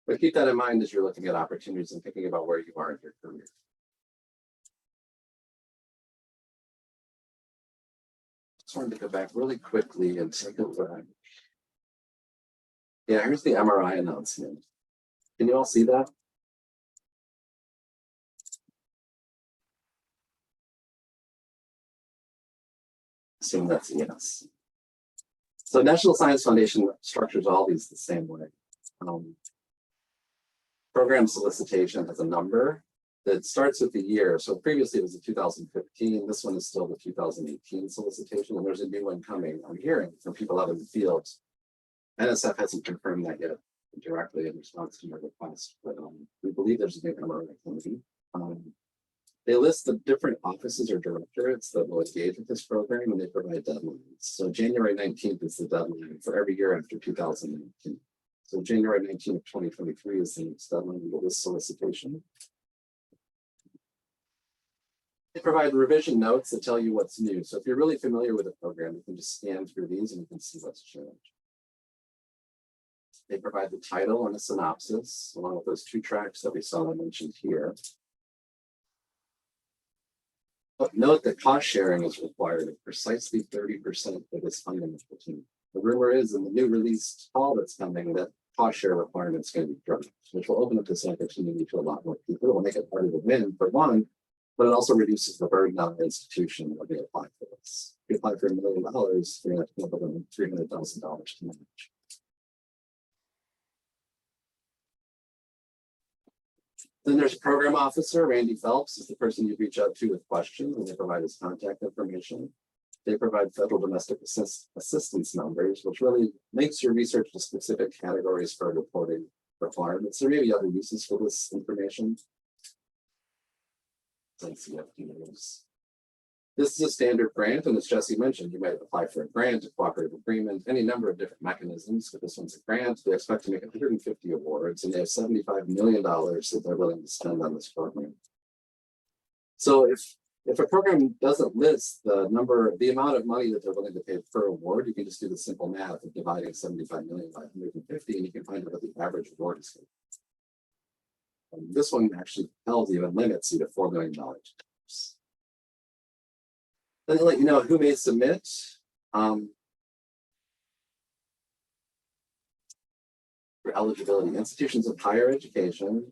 B: But keep that in mind as you're looking at opportunities and thinking about where you are in your career. Just wanted to go back really quickly and take a look. Yeah, here's the MRI announcement. Can you all see that? Assume that's a yes. So National Science Foundation structures all these the same way. Program solicitation has a number that starts with the year. So previously it was the 2015. This one is still the 2018 solicitation, and there's a new one coming. I'm hearing from people out in the field. NSF hasn't confirmed that yet directly in response to my request, but we believe there's a new MRI committee. They list the different offices or directorates that will engage with this program, and they provide deadlines. So January 19th is the deadline for every year after 2019. So January 19th of 2023 is the next deadline for this solicitation. They provide revision notes that tell you what's new. So if you're really familiar with the program, you can just scan through these and you can see what's changed. They provide the title and a synopsis, along with those 2 tracks that we saw mentioned here. But note that cost sharing is required at precisely 30% of this funding team. The rumor is in the new released call that's coming that cost share requirements going to be dropped, which will open up this opportunity to a lot more people. It will make it harder to win for one, but it also reduces the burden on the institution when they apply for this. If you apply for $1 million, you're going to have to come up with $300,000 to manage. Then there's a program officer. Randy Phelps is the person you reach out to with questions, and they provide his contact information. They provide federal domestic assistance numbers, which really links your research to specific categories for reporting requirements. There may be other uses for this information. This is a standard grant, and as Jesse mentioned, you might apply for a grant, a cooperative agreement, any number of different mechanisms. But this one's a grant. They expect to make 150 awards, and they have $75 million that they're willing to spend on this program. So if a program doesn't list the amount of money that they're willing to pay per award, you can just do the simple math of dividing 75 million by 150, and you can find out what the average award is. This one actually tells you and limits you to $4 million. Then they'll let you know who may submit. For eligibility, institutions of higher education,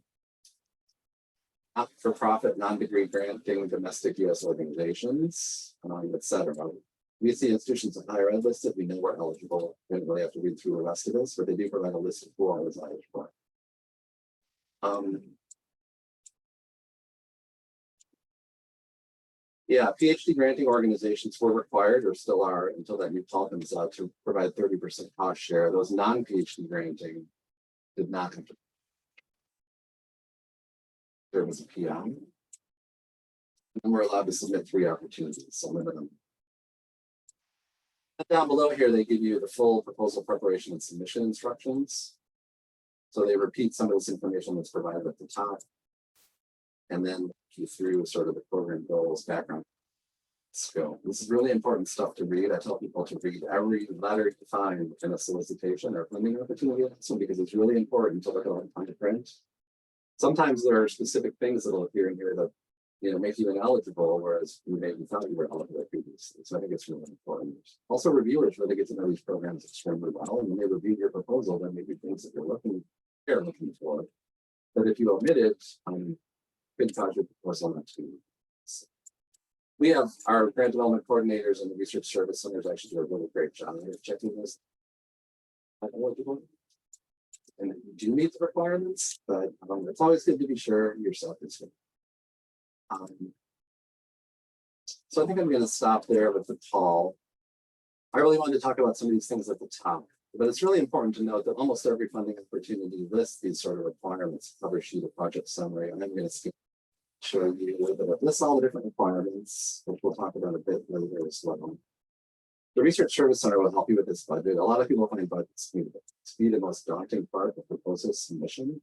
B: not-for-profit, non-degree granting domestic U.S. organizations, etc. We see institutions of higher ed listed. We know we're eligible. We don't really have to read through the rest of this, but they do provide a list of who all is eligible. Yeah, PhD granting organizations were required or still are until that new call comes out to provide 30% cost share. Those non-PhD granting did not have to. There was a PI. And we're allowed to submit 3 opportunities, so limit them. And down below here, they give you the full proposal preparation and submission instructions. So they repeat some of this information that's provided at the top. And then you through sort of the program goals, background, scope. This is really important stuff to read. I tell people to read every letter you find in a solicitation or funding opportunity, so because it's really important to look at what fine print. Sometimes there are specific things that will appear in here that make you ineligible, whereas you maybe thought you were eligible previously. So I think it's really important. Also, reviewers really get to know these programs extremely well, and when they review your proposal, there may be things that they're looking for. But if you omit it, could cause your proposal not to be. We have our grant development coordinators and the research service centers actually do a really great job of checking this. And you do meet the requirements, but it's always good to be sure yourself is good. So I think I'm going to stop there with the call. I really wanted to talk about some of these things at the top, but it's really important to note that almost every funding opportunity lists these sort of requirements, cover sheet, a project summary, and I'm going to show you a little bit of this, all the different requirements, which we'll talk about a bit later as well. The Research Service Center will help you with this budget. A lot of people find budget speed to be the most daunting part of the proposal submission.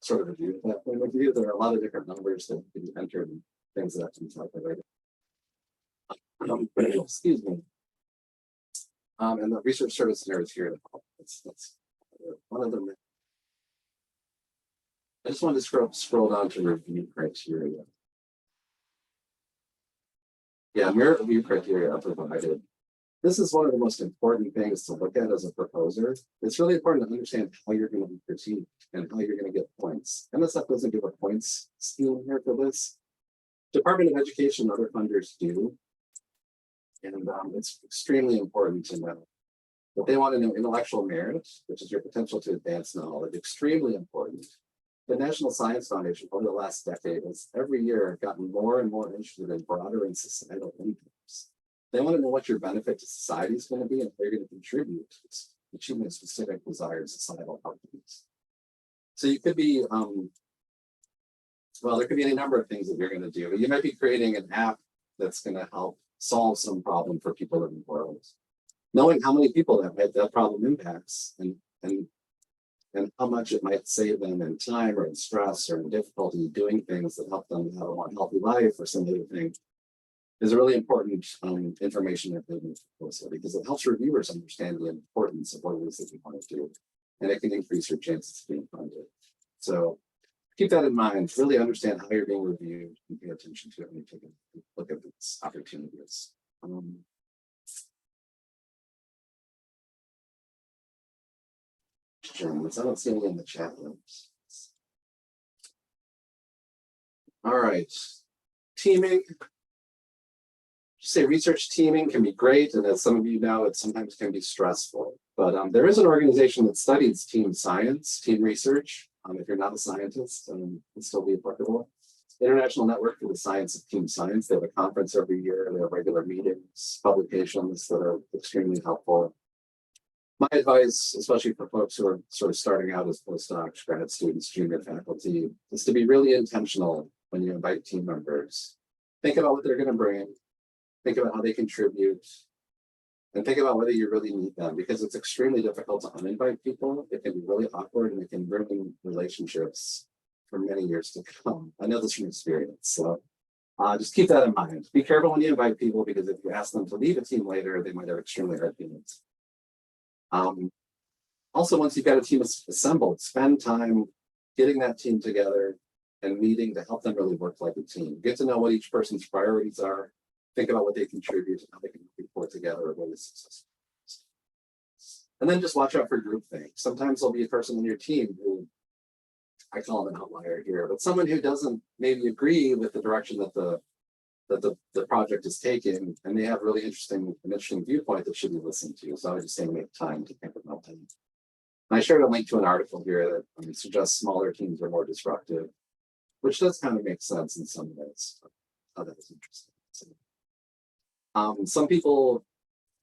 B: Sort of review that point of view. There are a lot of different numbers that can be entered and things that can be calculated. Excuse me. And the Research Service Center is here to help. That's one of them. I just wanted to scroll down to review criteria. Yeah, merit review criteria are provided. This is one of the most important things to look at as a proposer. It's really important to understand how you're going to be critiqued and how you're going to get points. NSF doesn't give a points scheme here for this. Department of Education and other funders do. And it's extremely important to know. But they want to know intellectual merit, which is your potential to advance knowledge, extremely important. The National Science Foundation over the last decade has every year gotten more and more interested in broader and societal impacts. They want to know what your benefit to society is going to be and how you're going to contribute to achieving specific desired societal outcomes. So you could be, well, there could be any number of things that you're going to do. You might be creating an app that's going to help solve some problem for people in the world. Knowing how many people that problem impacts and how much it might save them in time or in stress or in difficulty doing things that help them have a more healthy life or some other thing is a really important information that they need to post because it helps reviewers understand the importance of what it is that you want to do, and it can increase your chances of being funded. So keep that in mind. Really understand how you're being reviewed and pay attention to it when you take a look at these opportunities. I don't see any in the chat rooms. All right, teaming. Say research teaming can be great, and as some of you know, it sometimes can be stressful. But there is an organization that studies team science, team research. If you're not a scientist, it still be applicable. International Network for the Science of Team Science. They have a conference every year. They have regular meetings, publications that are extremely helpful. My advice, especially for folks who are sort of starting out as postdocs, grad students, junior faculty, is to be really intentional when you invite team members. Think about what they're going to bring. Think about how they contribute. And think about whether you really need them, because it's extremely difficult to uninvite people. It can be really awkward, and it can ruin relationships for many years to come. I know this from experience. So just keep that in mind. Be careful when you invite people, because if you ask them to leave a team later, they might have extremely hard feelings. Also, once you've got a team assembled, spend time getting that team together and meeting to help them really work like a team. Get to know what each person's priorities are. Think about what they contribute and how they can report together really successful. And then just watch out for groupthink. Sometimes there'll be a person on your team who, I call them an outlier here, but someone who doesn't maybe agree with the direction that the project is taking, and they have really interesting viewpoint that should be listened to. So I would just say make time to think about them. I shared a link to an article here that suggests smaller teams are more disruptive, which does kind of make sense in some ways. I thought that was interesting. Some people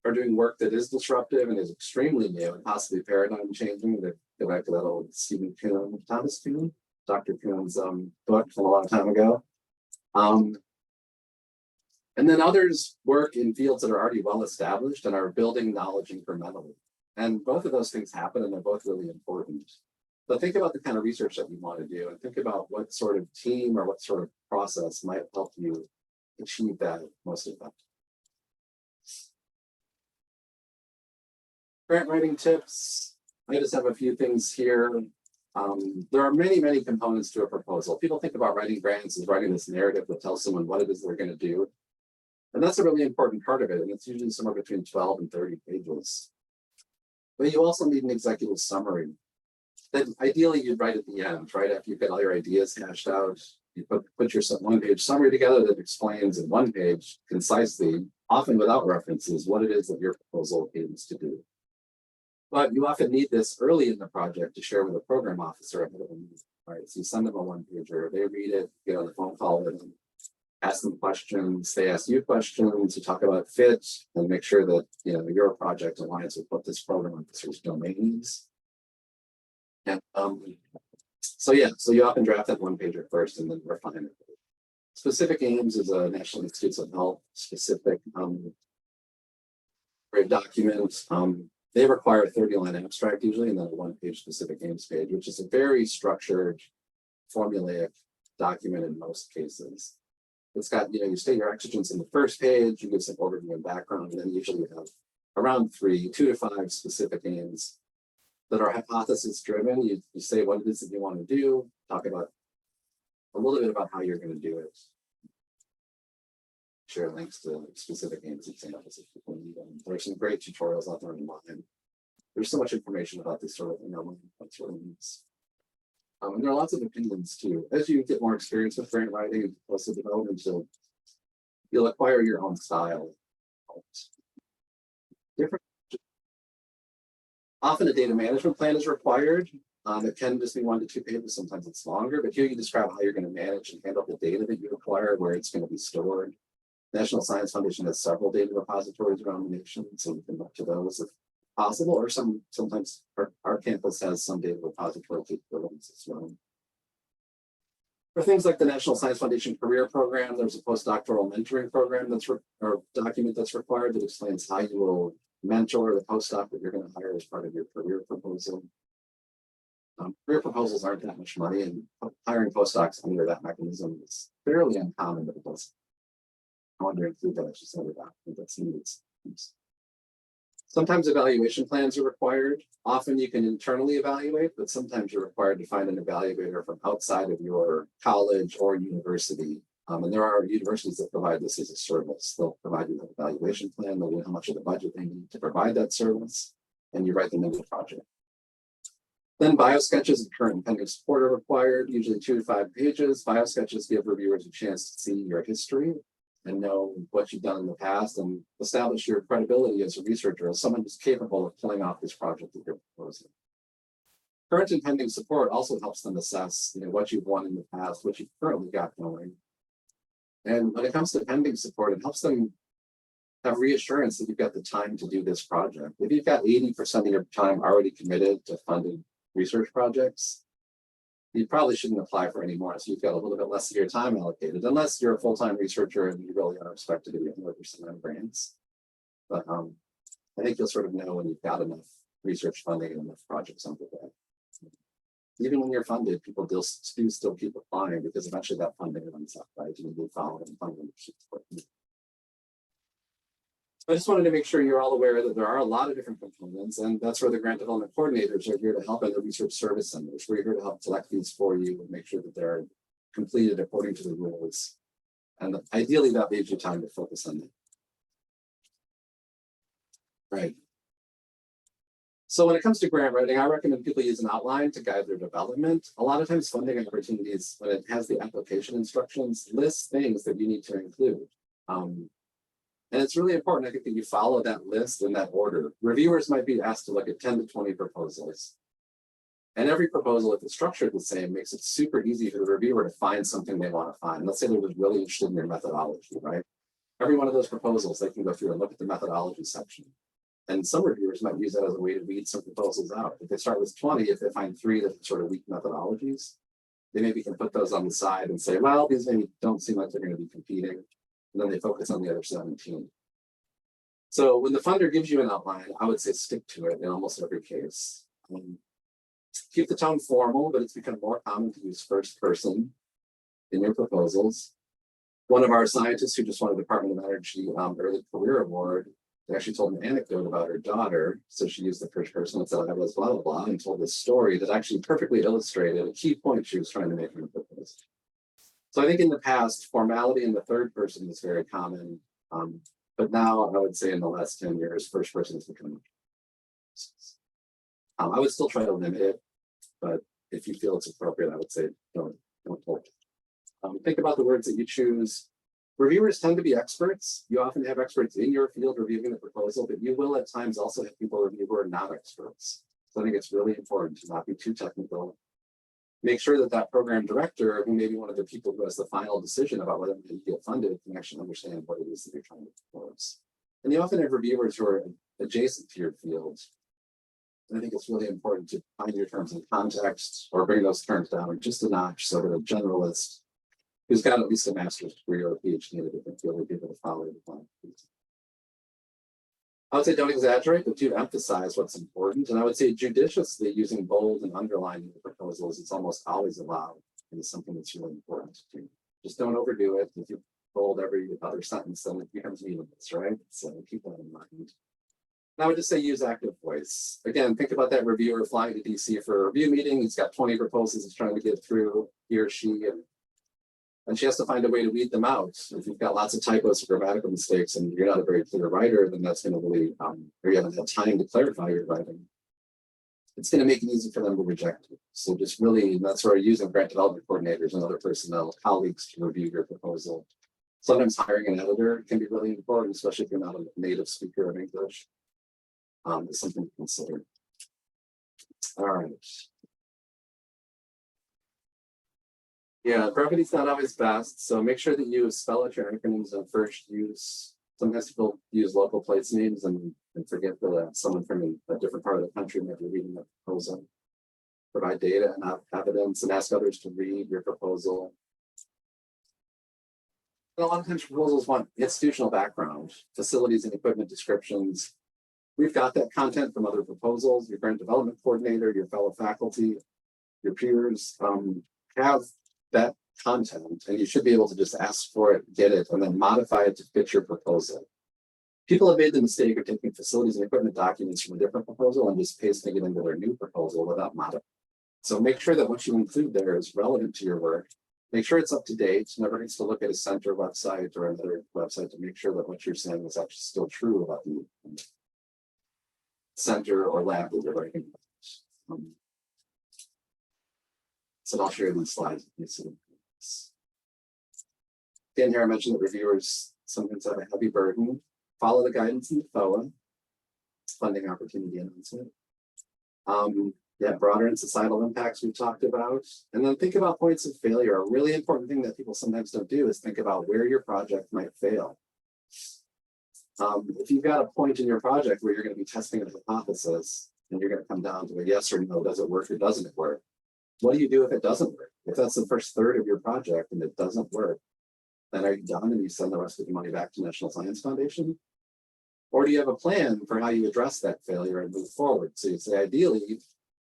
B: are doing work that is disruptive and is extremely new and possibly paradigm changing. They go back to that old Stephen Kuhn, Thomas Kuhn, Dr. Kuhn's book from a long time ago. And then others work in fields that are already well established and are building knowledge incrementally. And both of those things happen, and they're both really important. But think about the kind of research that you want to do, and think about what sort of team or what sort of process might help you achieve that most effectively. Grant writing tips. I just have a few things here. There are many, many components to a proposal. People think about writing grants as writing this narrative that tells someone what it is they're going to do. And that's a really important part of it. And it's usually somewhere between 12 and 30 pages. But you also need an executive summary. Then ideally you'd write at the end, right after you've got all your ideas hashed out. You put your one-page summary together that explains in one page concisely, often without references, what it is that your proposal aims to do. But you often need this early in the project to share with a program officer ahead of a meeting. Right, so you send them a one-pager, they read it, get on the phone call with them, ask them questions, they ask you questions, you talk about fit, and make sure that your project aligns with what this program officer's domain is. And so you often draft that one-pager first and then refine it. Specific aims is a National Institutes of Health specific document. They require a 30-line abstract usually, and then a one-page specific aims page, which is a very structured, formulaic document in most cases. It's got, you state your exigence in the first page, you give some overview and background, and then usually you have around 2 to 5 specific aims that are hypothesis driven. You say what it is that you want to do, talk about a little bit about how you're going to do it. Share links to specific aims examples if people need them. There are some great tutorials out there online. There's so much information about this sort of thing online. And there are lots of opinions too. As you get more experience with grant writing and process development, you'll acquire your own style. Often a data management plan is required. It can just be 1 to 2 pages. Sometimes it's longer, but here you describe how you're going to manage and handle the data that you acquire, where it's going to be stored. National Science Foundation has several data repositories around the nation, so you can look to those if possible, or sometimes our campus has some data repository capabilities as well. For things like the National Science Foundation Career Program, there's a postdoctoral mentoring program or document that's required that explains how you will mentor the postdoc that you're going to hire as part of your career proposal. Career proposals aren't that much money, and hiring postdocs under that mechanism is fairly uncommon, but it does. I want to include that as just another document that's needed. Sometimes evaluation plans are required. Often you can internally evaluate, but sometimes you're required to find an evaluator from outside of your college or university. And there are universities that provide this as a service. They'll provide you an evaluation plan, they'll know how much of the budget they need to provide that service, and you write them into the project. Then biosketches and current and pending support are required, usually 2 to 5 pages. Biosketches give reviewers a chance to see your history and know what you've done in the past and establish your credibility as a researcher, as someone who's capable of pulling off this project that you're proposing. Current and pending support also helps them assess what you've won in the past, what you've currently got going. And when it comes to pending support, it helps them have reassurance that you've got the time to do this project. If you've got 80% of your time already committed to funded research projects, you probably shouldn't apply for any more. So you've got a little bit less of your time allocated, unless you're a full-time researcher and you really are expected to be 100% on grants. But I think you'll sort of know when you've got enough research funding and enough projects underway. Even when you're funded, people do still keep applying because eventually that funding runs out, right? You need following funding to keep working. I just wanted to make sure you're all aware that there are a lot of different components, and that's where the grant development coordinators are here to help, in the research service centers. We're here to help collect these for you and make sure that they're completed according to the rules. And ideally, that leaves you time to focus on them. Right. So when it comes to grant writing, I recommend people use an outline to guide their development. A lot of times funding opportunities, when it has the application instructions, lists things that you need to include. And it's really important, I think, that you follow that list in that order. Reviewers might be asked to look at 10 to 20 proposals. And every proposal, if it's structured the same, makes it super easy for the reviewer to find something they want to find. Let's say they're just really interested in your methodology, right? Every one of those proposals, they can go through and look at the methodology section. And some reviewers might use that as a way to weed some proposals out. If they start with 20, if they find 3 that are sort of weak methodologies, they maybe can put those on the side and say, well, these maybe don't seem like they're going to be competing. And then they focus on the other 17. So when the funder gives you an outline, I would say stick to it in almost every case. Keep the tone formal, but it's become more common to use first person in your proposals. One of our scientists who just won a Department of Energy Early Career Award actually told an anecdote about her daughter. So she used the first person and said, I was blah, blah, blah, and told this story that actually perfectly illustrated a key point she was trying to make in her proposal. So I think in the past, formality in the third person is very common. But now I would say in the last 10 years, first person has become. I would still try to limit it, but if you feel it's appropriate, I would say don't hold it. Think about the words that you choose. Reviewers tend to be experts. You often have experts in your field reviewing the proposal, but you will at times also have people review who are not experts. So I think it's really important to not be too technical. Make sure that that program director, who may be one of the people who has the final decision about whether you get funded, can actually understand what it is that you're trying to propose. And you often have reviewers who are adjacent to your field. And I think it's really important to find your terms in context or bring those terms down just a notch so that a generalist who's got at least a master's degree or a PhD in a different field will be able to follow the plan. I would say don't exaggerate, but do emphasize what's important. And I would say judiciously using bold and underlining the proposals, it's almost always allowed. And it's something that's really important to do. Just don't overdo it. If you bold every other sentence, then it becomes meaningless, right? So keep that in mind. And I would just say use active voice. Again, think about that reviewer flying to DC for a review meeting. He's got 20 proposals he's trying to get through, he or she, and she has to find a way to weed them out. If you've got lots of typos or grammatical mistakes and you're not a very clear writer, then that's going to really, or you haven't had time to clarify your writing, it's going to make it easy for them to reject it. So just really, that's where using grant development coordinators and other personnel, colleagues to review your proposal. Sometimes hiring an editor can be really important, especially if you're not a native speaker of English. It's something to consider. All right. Yeah, brevity's not always best, so make sure that you spell out your acronyms and first use. Sometimes people use local place names and forget that someone from a different part of the country might be reading the proposal. Provide data and evidence and ask others to read your proposal. And a lot of times proposals want institutional background, facilities and equipment descriptions. We've got that content from other proposals. Your grant development coordinator, your fellow faculty, your peers have that content, and you should be able to just ask for it, get it, and then modify it to fit your proposal. People have made the mistake of taking facilities and equipment documents from a different proposal and just pasting it into their new proposal without modifying. So make sure that what you include there is relevant to your work. Make sure it's up to date. Never needs to look at a center website or another website to make sure that what you're saying is actually still true about the center or lab that you're writing about. So I'll share these slides with you. So again, here I mentioned that reviewers sometimes have a heavy burden. Follow the guidance in the FOA, funding opportunity announcement. Yeah, broader and societal impacts we've talked about. And then think about points of failure. A really important thing that people sometimes don't do is think about where your project might fail. If you've got a point in your project where you're going to be testing a hypothesis and you're going to come down to a yes or no, does it work or doesn't it work? What do you do if it doesn't work? If that's the first third of your project and it doesn't work, then are you done and you send the rest of the money back to National Science Foundation? Or do you have a plan for how you address that failure and move forward? So you say, ideally,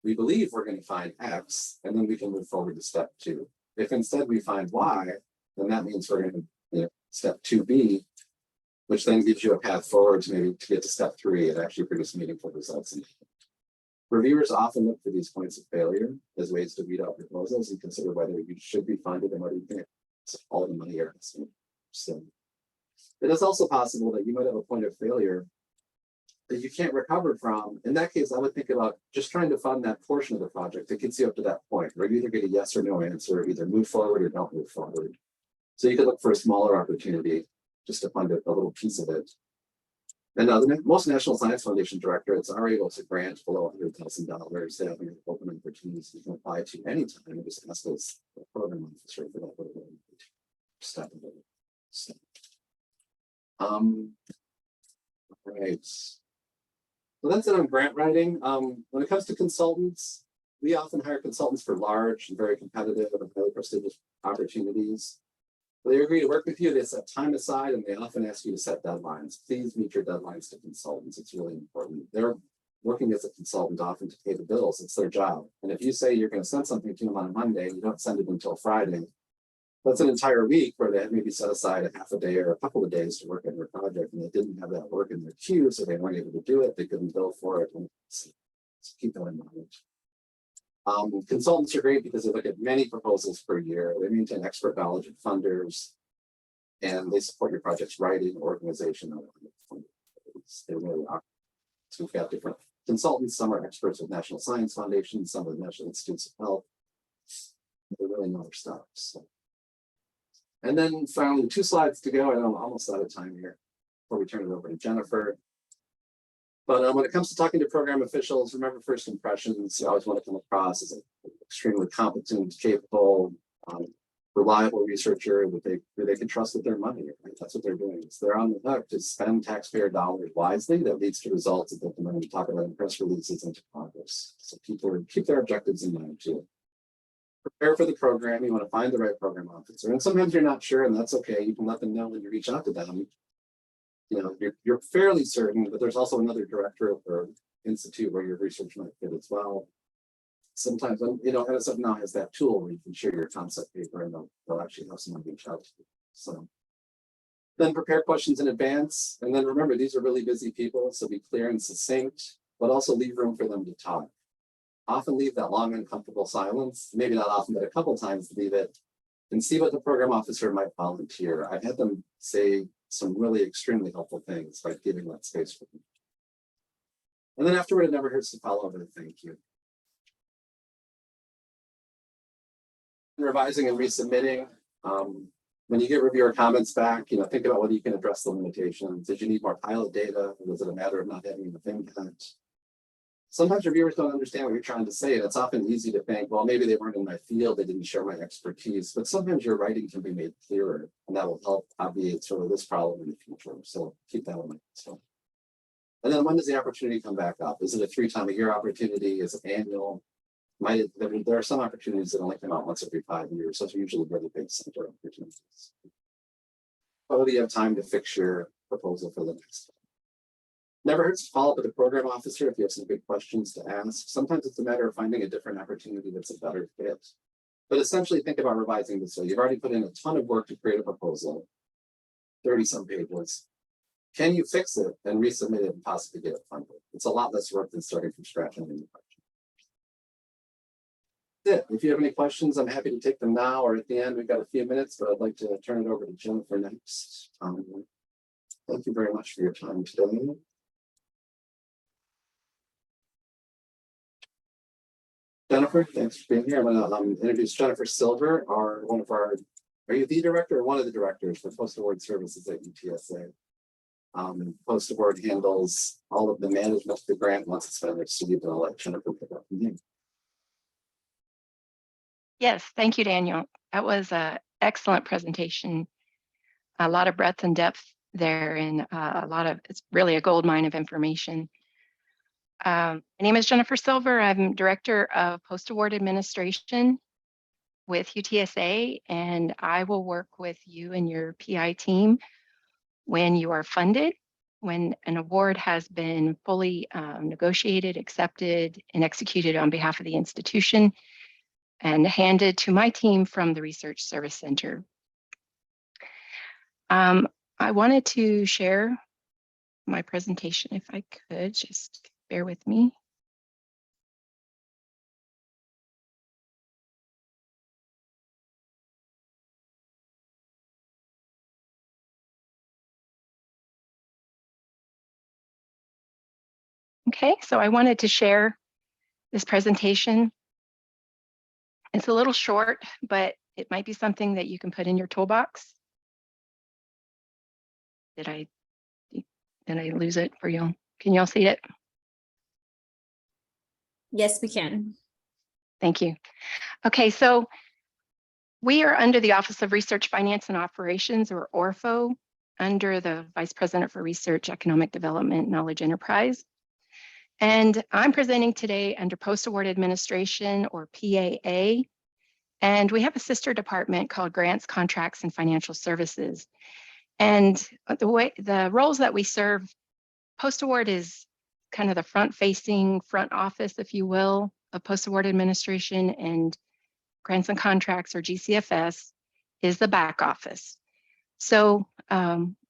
B: we believe we're going to find X, and then we can move forward to step 2. If instead we find Y, then that means we're going to step 2B, which then gives you a path forward to maybe to get to step 3 and actually produce meaningful results. Reviewers often look for these points of failure as ways to weed out proposals and consider whether you should be funded and whether you can all the money you're asking. So it is also possible that you might have a point of failure that you can't recover from. In that case, I would think about just trying to fund that portion of the project that gets you up to that point, where you either get a yes or no answer, either move forward or don't move forward. So you could look for a smaller opportunity just to fund a little piece of it. And most National Science Foundation directorates are able to grant below $100,000. They have an open opportunities you can apply to anytime. You just ask those program officer for that little step. Right. So that's it on grant writing. When it comes to consultants, we often hire consultants for large and very competitive and highly prestigious opportunities. They agree to work with you, they set time aside, and they often ask you to set deadlines. Please meet your deadlines to consultants. It's really important. They're working as a consultant often to pay the bills. It's their job. And if you say you're going to send something to them on a Monday, you don't send it until Friday, that's an entire week where they had maybe set aside a half a day or a couple of days to work on your project, and they didn't have that work in their queue, so they weren't able to do it. They couldn't bill for it. And so keep that in mind. Consultants are great because they look at many proposals per year. They maintain expert knowledge of funders, and they support your project's writing, organization. They really are. So we've got different consultants. Some are experts with National Science Foundation, some with National Institutes of Health. They really know their stuff. So. And then finally, 2 slides to go. I know I'm almost out of time here before we turn it over to Jennifer. But when it comes to talking to program officials, remember first impressions. You always want to come across as an extremely competent, capable, reliable researcher that they can trust with their money. Right? That's what they're doing. So they're on the hook to spend taxpayer dollars wisely. That leads to results that they can then talk about in press releases and to Congress. So people keep their objectives in mind too. Prepare for the program. You want to find the right program officer, and sometimes you're not sure, and that's okay. You can let them know when you reach out to them. You know, you're fairly certain, but there's also another director or institute where your research might fit as well. Sometimes, you know, NSF now has that tool where you can share your concept paper, and they'll actually have someone reach out to you. So then prepare questions in advance, and then remember these are really busy people, so be clear and succinct, but also leave room for them to talk. Often leave that long, uncomfortable silence, maybe not often, but a couple times leave it and see what the program officer might volunteer. I've had them say some really extremely helpful things by giving that space for them. And then afterward, it never hurts to follow up with a thank you. Revising and resubmitting. When you get reviewer comments back, you know, think about whether you can address the limitations. Did you need more pilot data? Or was it a matter of not having enough impact? Sometimes reviewers don't understand what you're trying to say, and it's often easy to think, well, maybe they weren't in my field, they didn't share my expertise, but sometimes your writing can be made clearer, and that will help obviate sort of this problem in the future. So keep that in mind. So, and then when does the opportunity come back up? Is it a 3-time-a-year opportunity? Is it annual? There are some opportunities that only come out once every 5 years. Those are usually really big center opportunities. Whether you have time to fix your proposal for the next one. Never hurts to follow up with a program officer if you have some good questions to ask. Sometimes it's a matter of finding a different opportunity that's a better fit. But essentially think about revising this. So you've already put in a ton of work to create a proposal, 30-some pages. Can you fix it and resubmit it and possibly get it funded? It's a lot less work than starting from scratch on a new project. That's it. If you have any questions, I'm happy to take them now or at the end. We've got a few minutes, but I'd like to turn it over to Jennifer next. Thank you very much for your time today. Jennifer, thanks for being here. I'm going to introduce Jennifer Silver, are you the director or one of the directors for post-award services at UTSA? Post-award handles all of the management of the grant once it's been received, and I'll let Jennifer pick up from here.
D: Yes, thank you, Daniel. That was an excellent presentation. A lot of breadth and depth there, and it's really a gold mine of information. My name is Jennifer Silver. I'm Director of Post-Award Administration with UTSA, and I will work with you and your PI team when you are funded, when an award has been fully negotiated, accepted, and executed on behalf of the institution, and handed to my team from the Research Service Center. I wanted to share my presentation if I could, just bear with me. Okay, so I wanted to share this presentation. It's a little short, but it might be something that you can put in your toolbox. Did I lose it for you? Can y'all see it?
E: Yes, we can.
D: Thank you. Okay, so we are under the Office of Research, Finance, and Operations, or ORFO, under the Vice President for Research, Economic Development, Knowledge Enterprise. And I'm presenting today under Post-Award Administration, or PAA. And we have a sister department called Grants, Contracts, and Financial Services. And the roles that we serve, Post-Award is kind of the front-facing front office, if you will, of Post-Award Administration, and Grants and Contracts, or GCFS, is the back office. So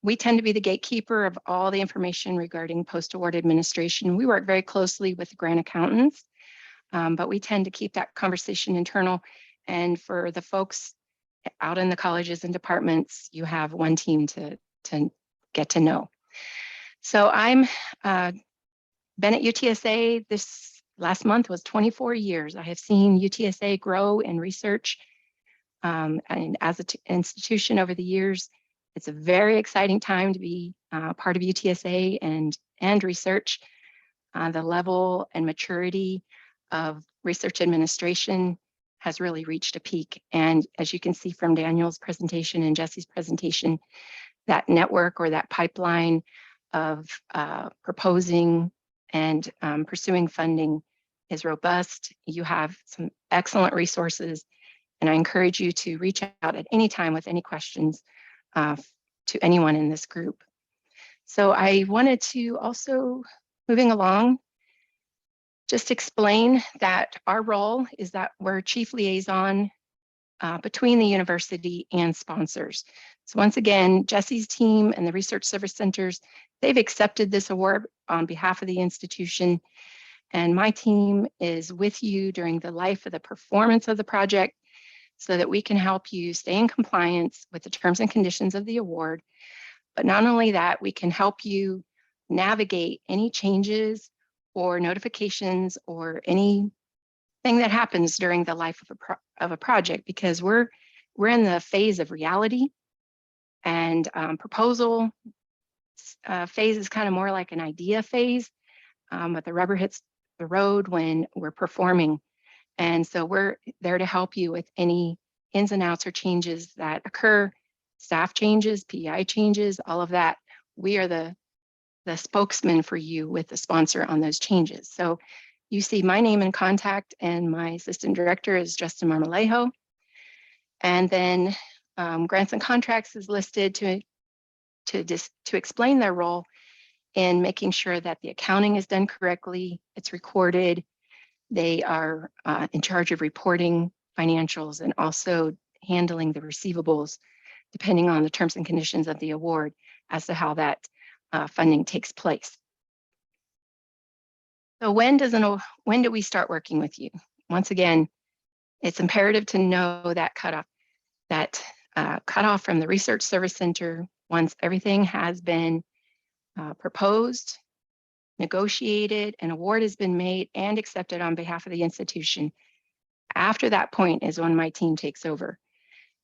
D: we tend to be the gatekeeper of all the information regarding post-award administration. We work very closely with the grant accountants, but we tend to keep that conversation internal. And for the folks out in the colleges and departments, you have one team to get to know. So I'm been at UTSA. This last month was 24 years. I have seen UTSA grow in research and as an institution over the years. It's a very exciting time to be part of UTSA and research. The level and maturity of research administration has really reached a peak. And as you can see from Daniel's presentation and Jesse's presentation, that network or that pipeline of proposing and pursuing funding is robust. You have some excellent resources, and I encourage you to reach out at any time with any questions to anyone in this group. So I wanted to also, moving along, just explain that our role is that we're chief liaison between the university and sponsors. So once again, Jesse's team and the Research Service Centers, they've accepted this award on behalf of the institution. And my team is with you during the life of the performance of the project so that we can help you stay in compliance with the terms and conditions of the award. But not only that, we can help you navigate any changes or notifications or anything that happens during the life of a project, because we're in the phase of reality, and proposal phase is kind of more like an idea phase, but the rubber hits the road when we're performing. And so we're there to help you with any ins and outs or changes that occur, staff changes, PEI changes, all of that. We are the spokesman for you with the sponsor on those changes. So you see my name and contact, and my assistant director is Justin Marmolejo. And then Grants and Contracts is listed to explain their role in making sure that the accounting is done correctly, it's recorded. They are in charge of reporting financials and also handling the receivables, depending on the terms and conditions of the award as to how that funding takes place. So when do we start working with you? Once again, it's imperative to know that cutoff from the Research Service Center once everything has been proposed, negotiated, an award has been made and accepted on behalf of the institution. After that point is when my team takes over.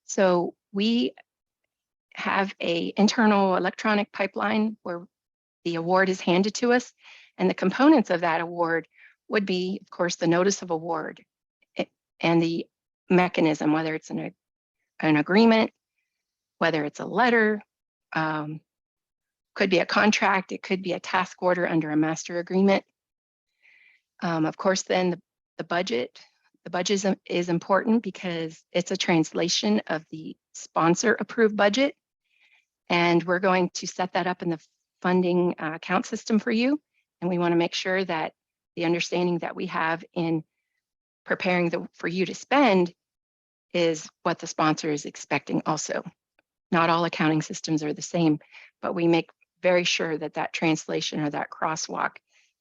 D: So we have an internal electronic pipeline where the award is handed to us, and the components of that award would be, of course, the notice of award and the mechanism, whether it's an agreement, whether it's a letter, could be a contract, it could be a task order under a master agreement. Of course, then the budget. The budget is important because it's a translation of the sponsor approved budget. And we're going to set that up in the funding account system for you. And we want to make sure that the understanding that we have in preparing for you to spend is what the sponsor is expecting also. Not all accounting systems are the same, but we make very sure that that translation or that crosswalk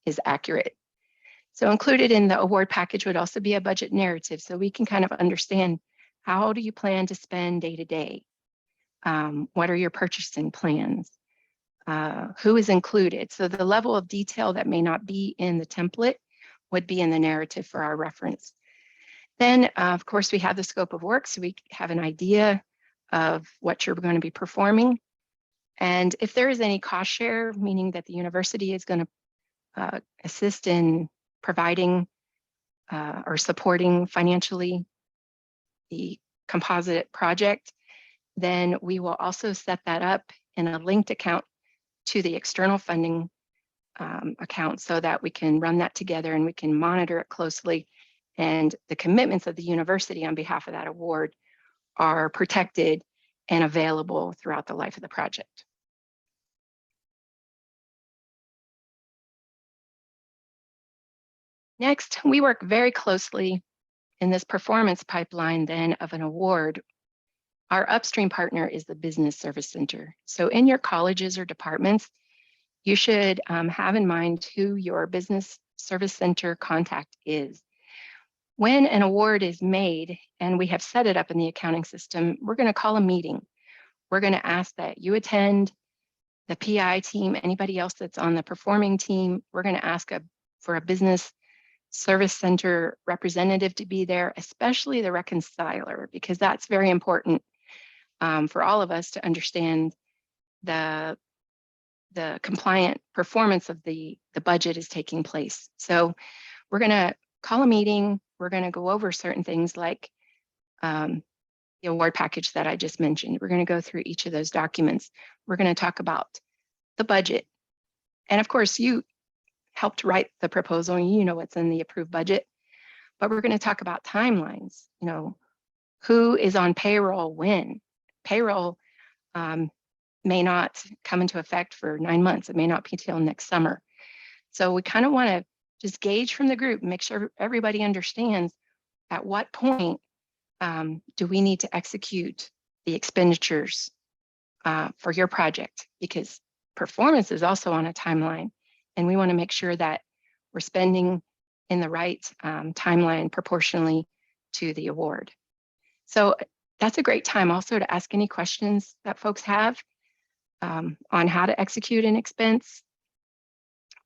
D: is accurate. So included in the award package would also be a budget narrative, so we can kind of understand, how do you plan to spend day to day? What are your purchasing plans? Who is included? So the level of detail that may not be in the template would be in the narrative for our reference. Then, of course, we have the scope of work, so we have an idea of what you're going to be performing. And if there is any cost share, meaning that the university is going to assist in providing or supporting financially the composite project, then we will also set that up in a linked account to the external funding account so that we can run that together and we can monitor it closely. And the commitments of the university on behalf of that award are protected and available throughout the life of the project. Next, we work very closely in this performance pipeline then of an award. Our upstream partner is the Business Service Center. So in your colleges or departments, you should have in mind who your Business Service Center contact is. When an award is made and we have set it up in the accounting system, we're going to call a meeting. We're going to ask that you attend, the PI team, anybody else that's on the performing team. We're going to ask for a Business Service Center representative to be there, especially the reconciler, because that's very important for all of us to understand the compliant performance of the budget is taking place. So we're going to call a meeting. We're going to go over certain things like the award package that I just mentioned. We're going to go through each of those documents. We're going to talk about the budget. And of course, you helped write the proposal and you know what's in the approved budget. But we're going to talk about timelines. You know, who is on payroll when? Payroll may not come into effect for 9 months. It may not be till next summer. So we kind of want to just gauge from the group, make sure everybody understands at what point do we need to execute the expenditures for your project, because performance is also on a timeline, and we want to make sure that we're spending in the right timeline proportionally to the award. So that's a great time also to ask any questions that folks have on how to execute an expense.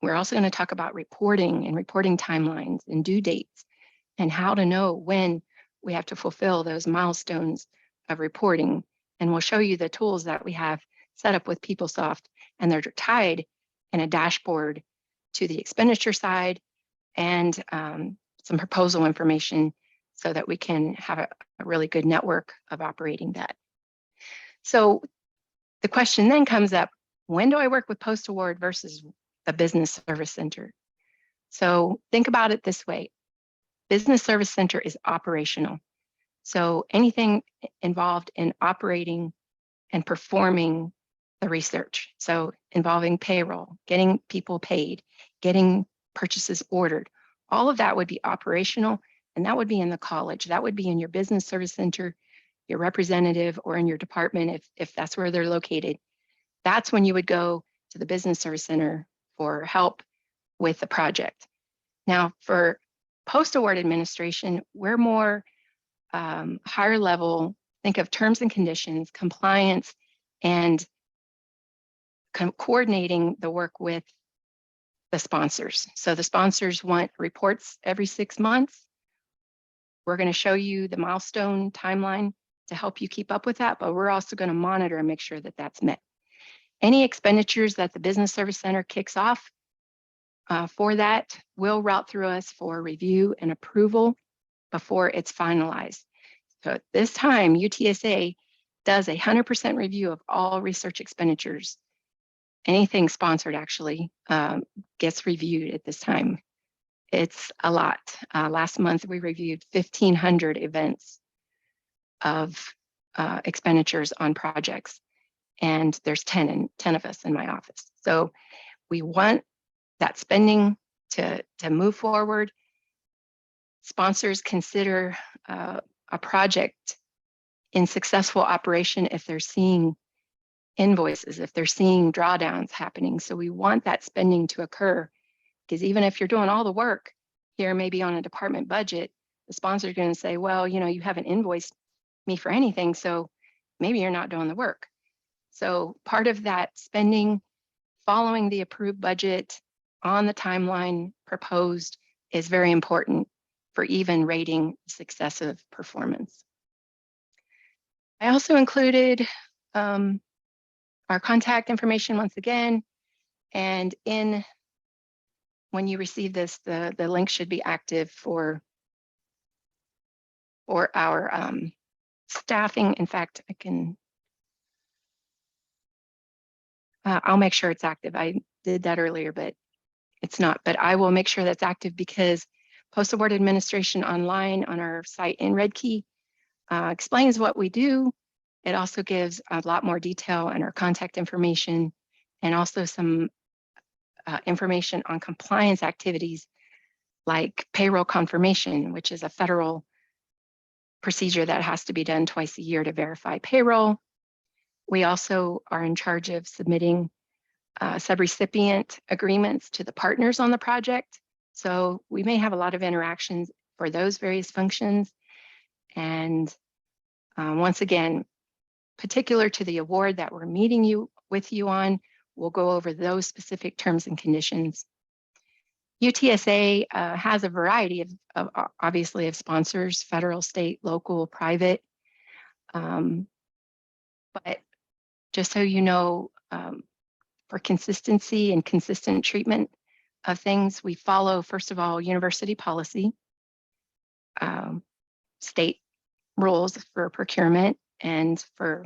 D: We're also going to talk about reporting and reporting timelines and due dates and how to know when we have to fulfill those milestones of reporting. And we'll show you the tools that we have set up with PeopleSoft, and they're tied in a dashboard to the expenditure side and some proposal information so that we can have a really good network of operating that. So the question then comes up, when do I work with post-award versus a Business Service Center? So think about it this way. Business Service Center is operational. So anything involved in operating and performing the research. So involving payroll, getting people paid, getting purchases ordered, all of that would be operational, and that would be in the college. That would be in your Business Service Center, your representative, or in your department if that's where they're located. That's when you would go to the Business Service Center for help with the project. Now, for post-award administration, we're more higher level. Think of terms and conditions, compliance, and coordinating the work with the sponsors. So the sponsors want reports every 6 months. We're going to show you the milestone timeline to help you keep up with that, but we're also going to monitor and make sure that that's met. Any expenditures that the Business Service Center kicks off for that will route through us for review and approval before it's finalized. So at this time, UTSA does 100% review of all research expenditures. Anything sponsored actually gets reviewed at this time. It's a lot. Last month, we reviewed 1,500 events of expenditures on projects, and there's 10 of us in my office. So we want that spending to move forward. Sponsors consider a project in successful operation if they're seeing invoices, if they're seeing drawdowns happening. So we want that spending to occur, because even if you're doing all the work here, maybe on a department budget, the sponsor is going to say, well, you know, you haven't invoiced me for anything, so maybe you're not doing the work. So part of that spending following the approved budget on the timeline proposed is very important for even rating successive performance. I also included our contact information once again, and when you receive this, the link should be active for or our staffing. In fact, I can, I'll make sure it's active. I did that earlier, but it's not, but I will make sure that's active because Postal Board Administration online on our site in Redkey explains what we do. It also gives a lot more detail in our contact information and also some information on compliance activities like payroll confirmation, which is a federal procedure that has to be done twice a year to verify payroll. We also are in charge of submitting subrecipient agreements to the partners on the project. So we may have a lot of interactions for those various functions. And once again, particular to the award that we're meeting with you on, we'll go over those specific terms and conditions. UTSA has a variety of obviously of sponsors, federal, state, local, private. But just so you know, for consistency and consistent treatment of things, we follow, first of all, university policy, state rules for procurement and for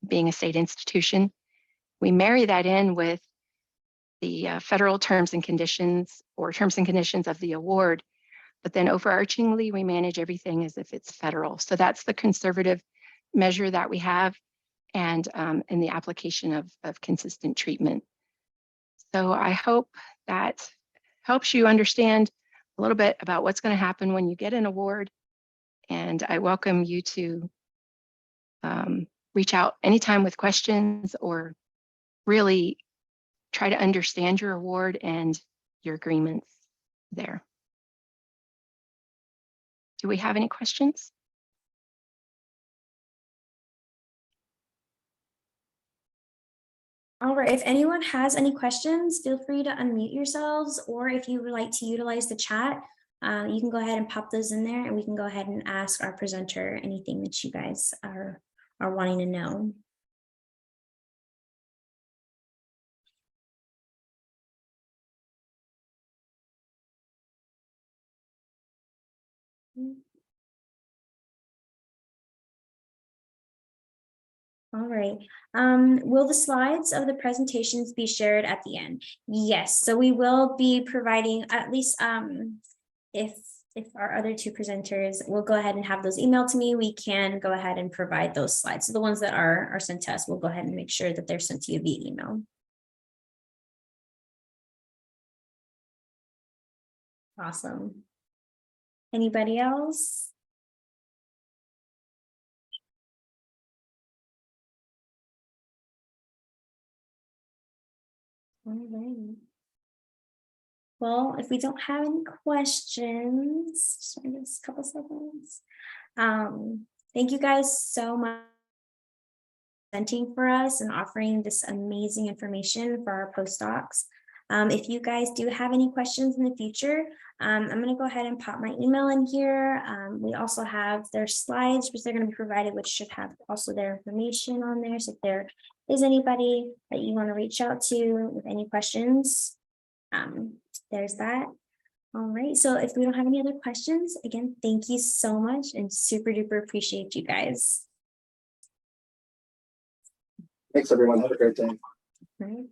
D: being a state institution. We marry that in with the federal terms and conditions or terms and conditions of the award, but then overarchingly, we manage everything as if it's federal. So that's the conservative measure that we have and in the application of consistent treatment. So I hope that helps you understand a little bit about what's going to happen when you get an award. And I welcome you to reach out anytime with questions or really try to understand your award and your agreements there. Do we have any questions?
E: All right, if anyone has any questions, feel free to unmute yourselves, or if you would like to utilize the chat, you can go ahead and pop those in there and we can go ahead and ask our presenter anything that you guys are wanting to know. All right. Will the slides of the presentations be shared at the end? Yes. So we will be providing at least if our other two presenters will go ahead and have those emailed to me, we can go ahead and provide those slides. So the ones that are sent to us, we'll go ahead and make sure that they're sent to you via email. Awesome. Anybody else? All right. Well, if we don't have any questions, just give us a couple seconds. Thank you guys so much for presenting for us and offering this amazing information for our postdocs. If you guys do have any questions in the future, I'm going to go ahead and pop my email in here. We also have their slides, which they're going to be provided, which should have also their information on there. So if there is anybody that you want to reach out to with any questions, there's that. All right. So if we don't have any other questions, again, thank you so much and super duper appreciate you guys.
B: Thanks, everyone. Have a great day.
E: All right.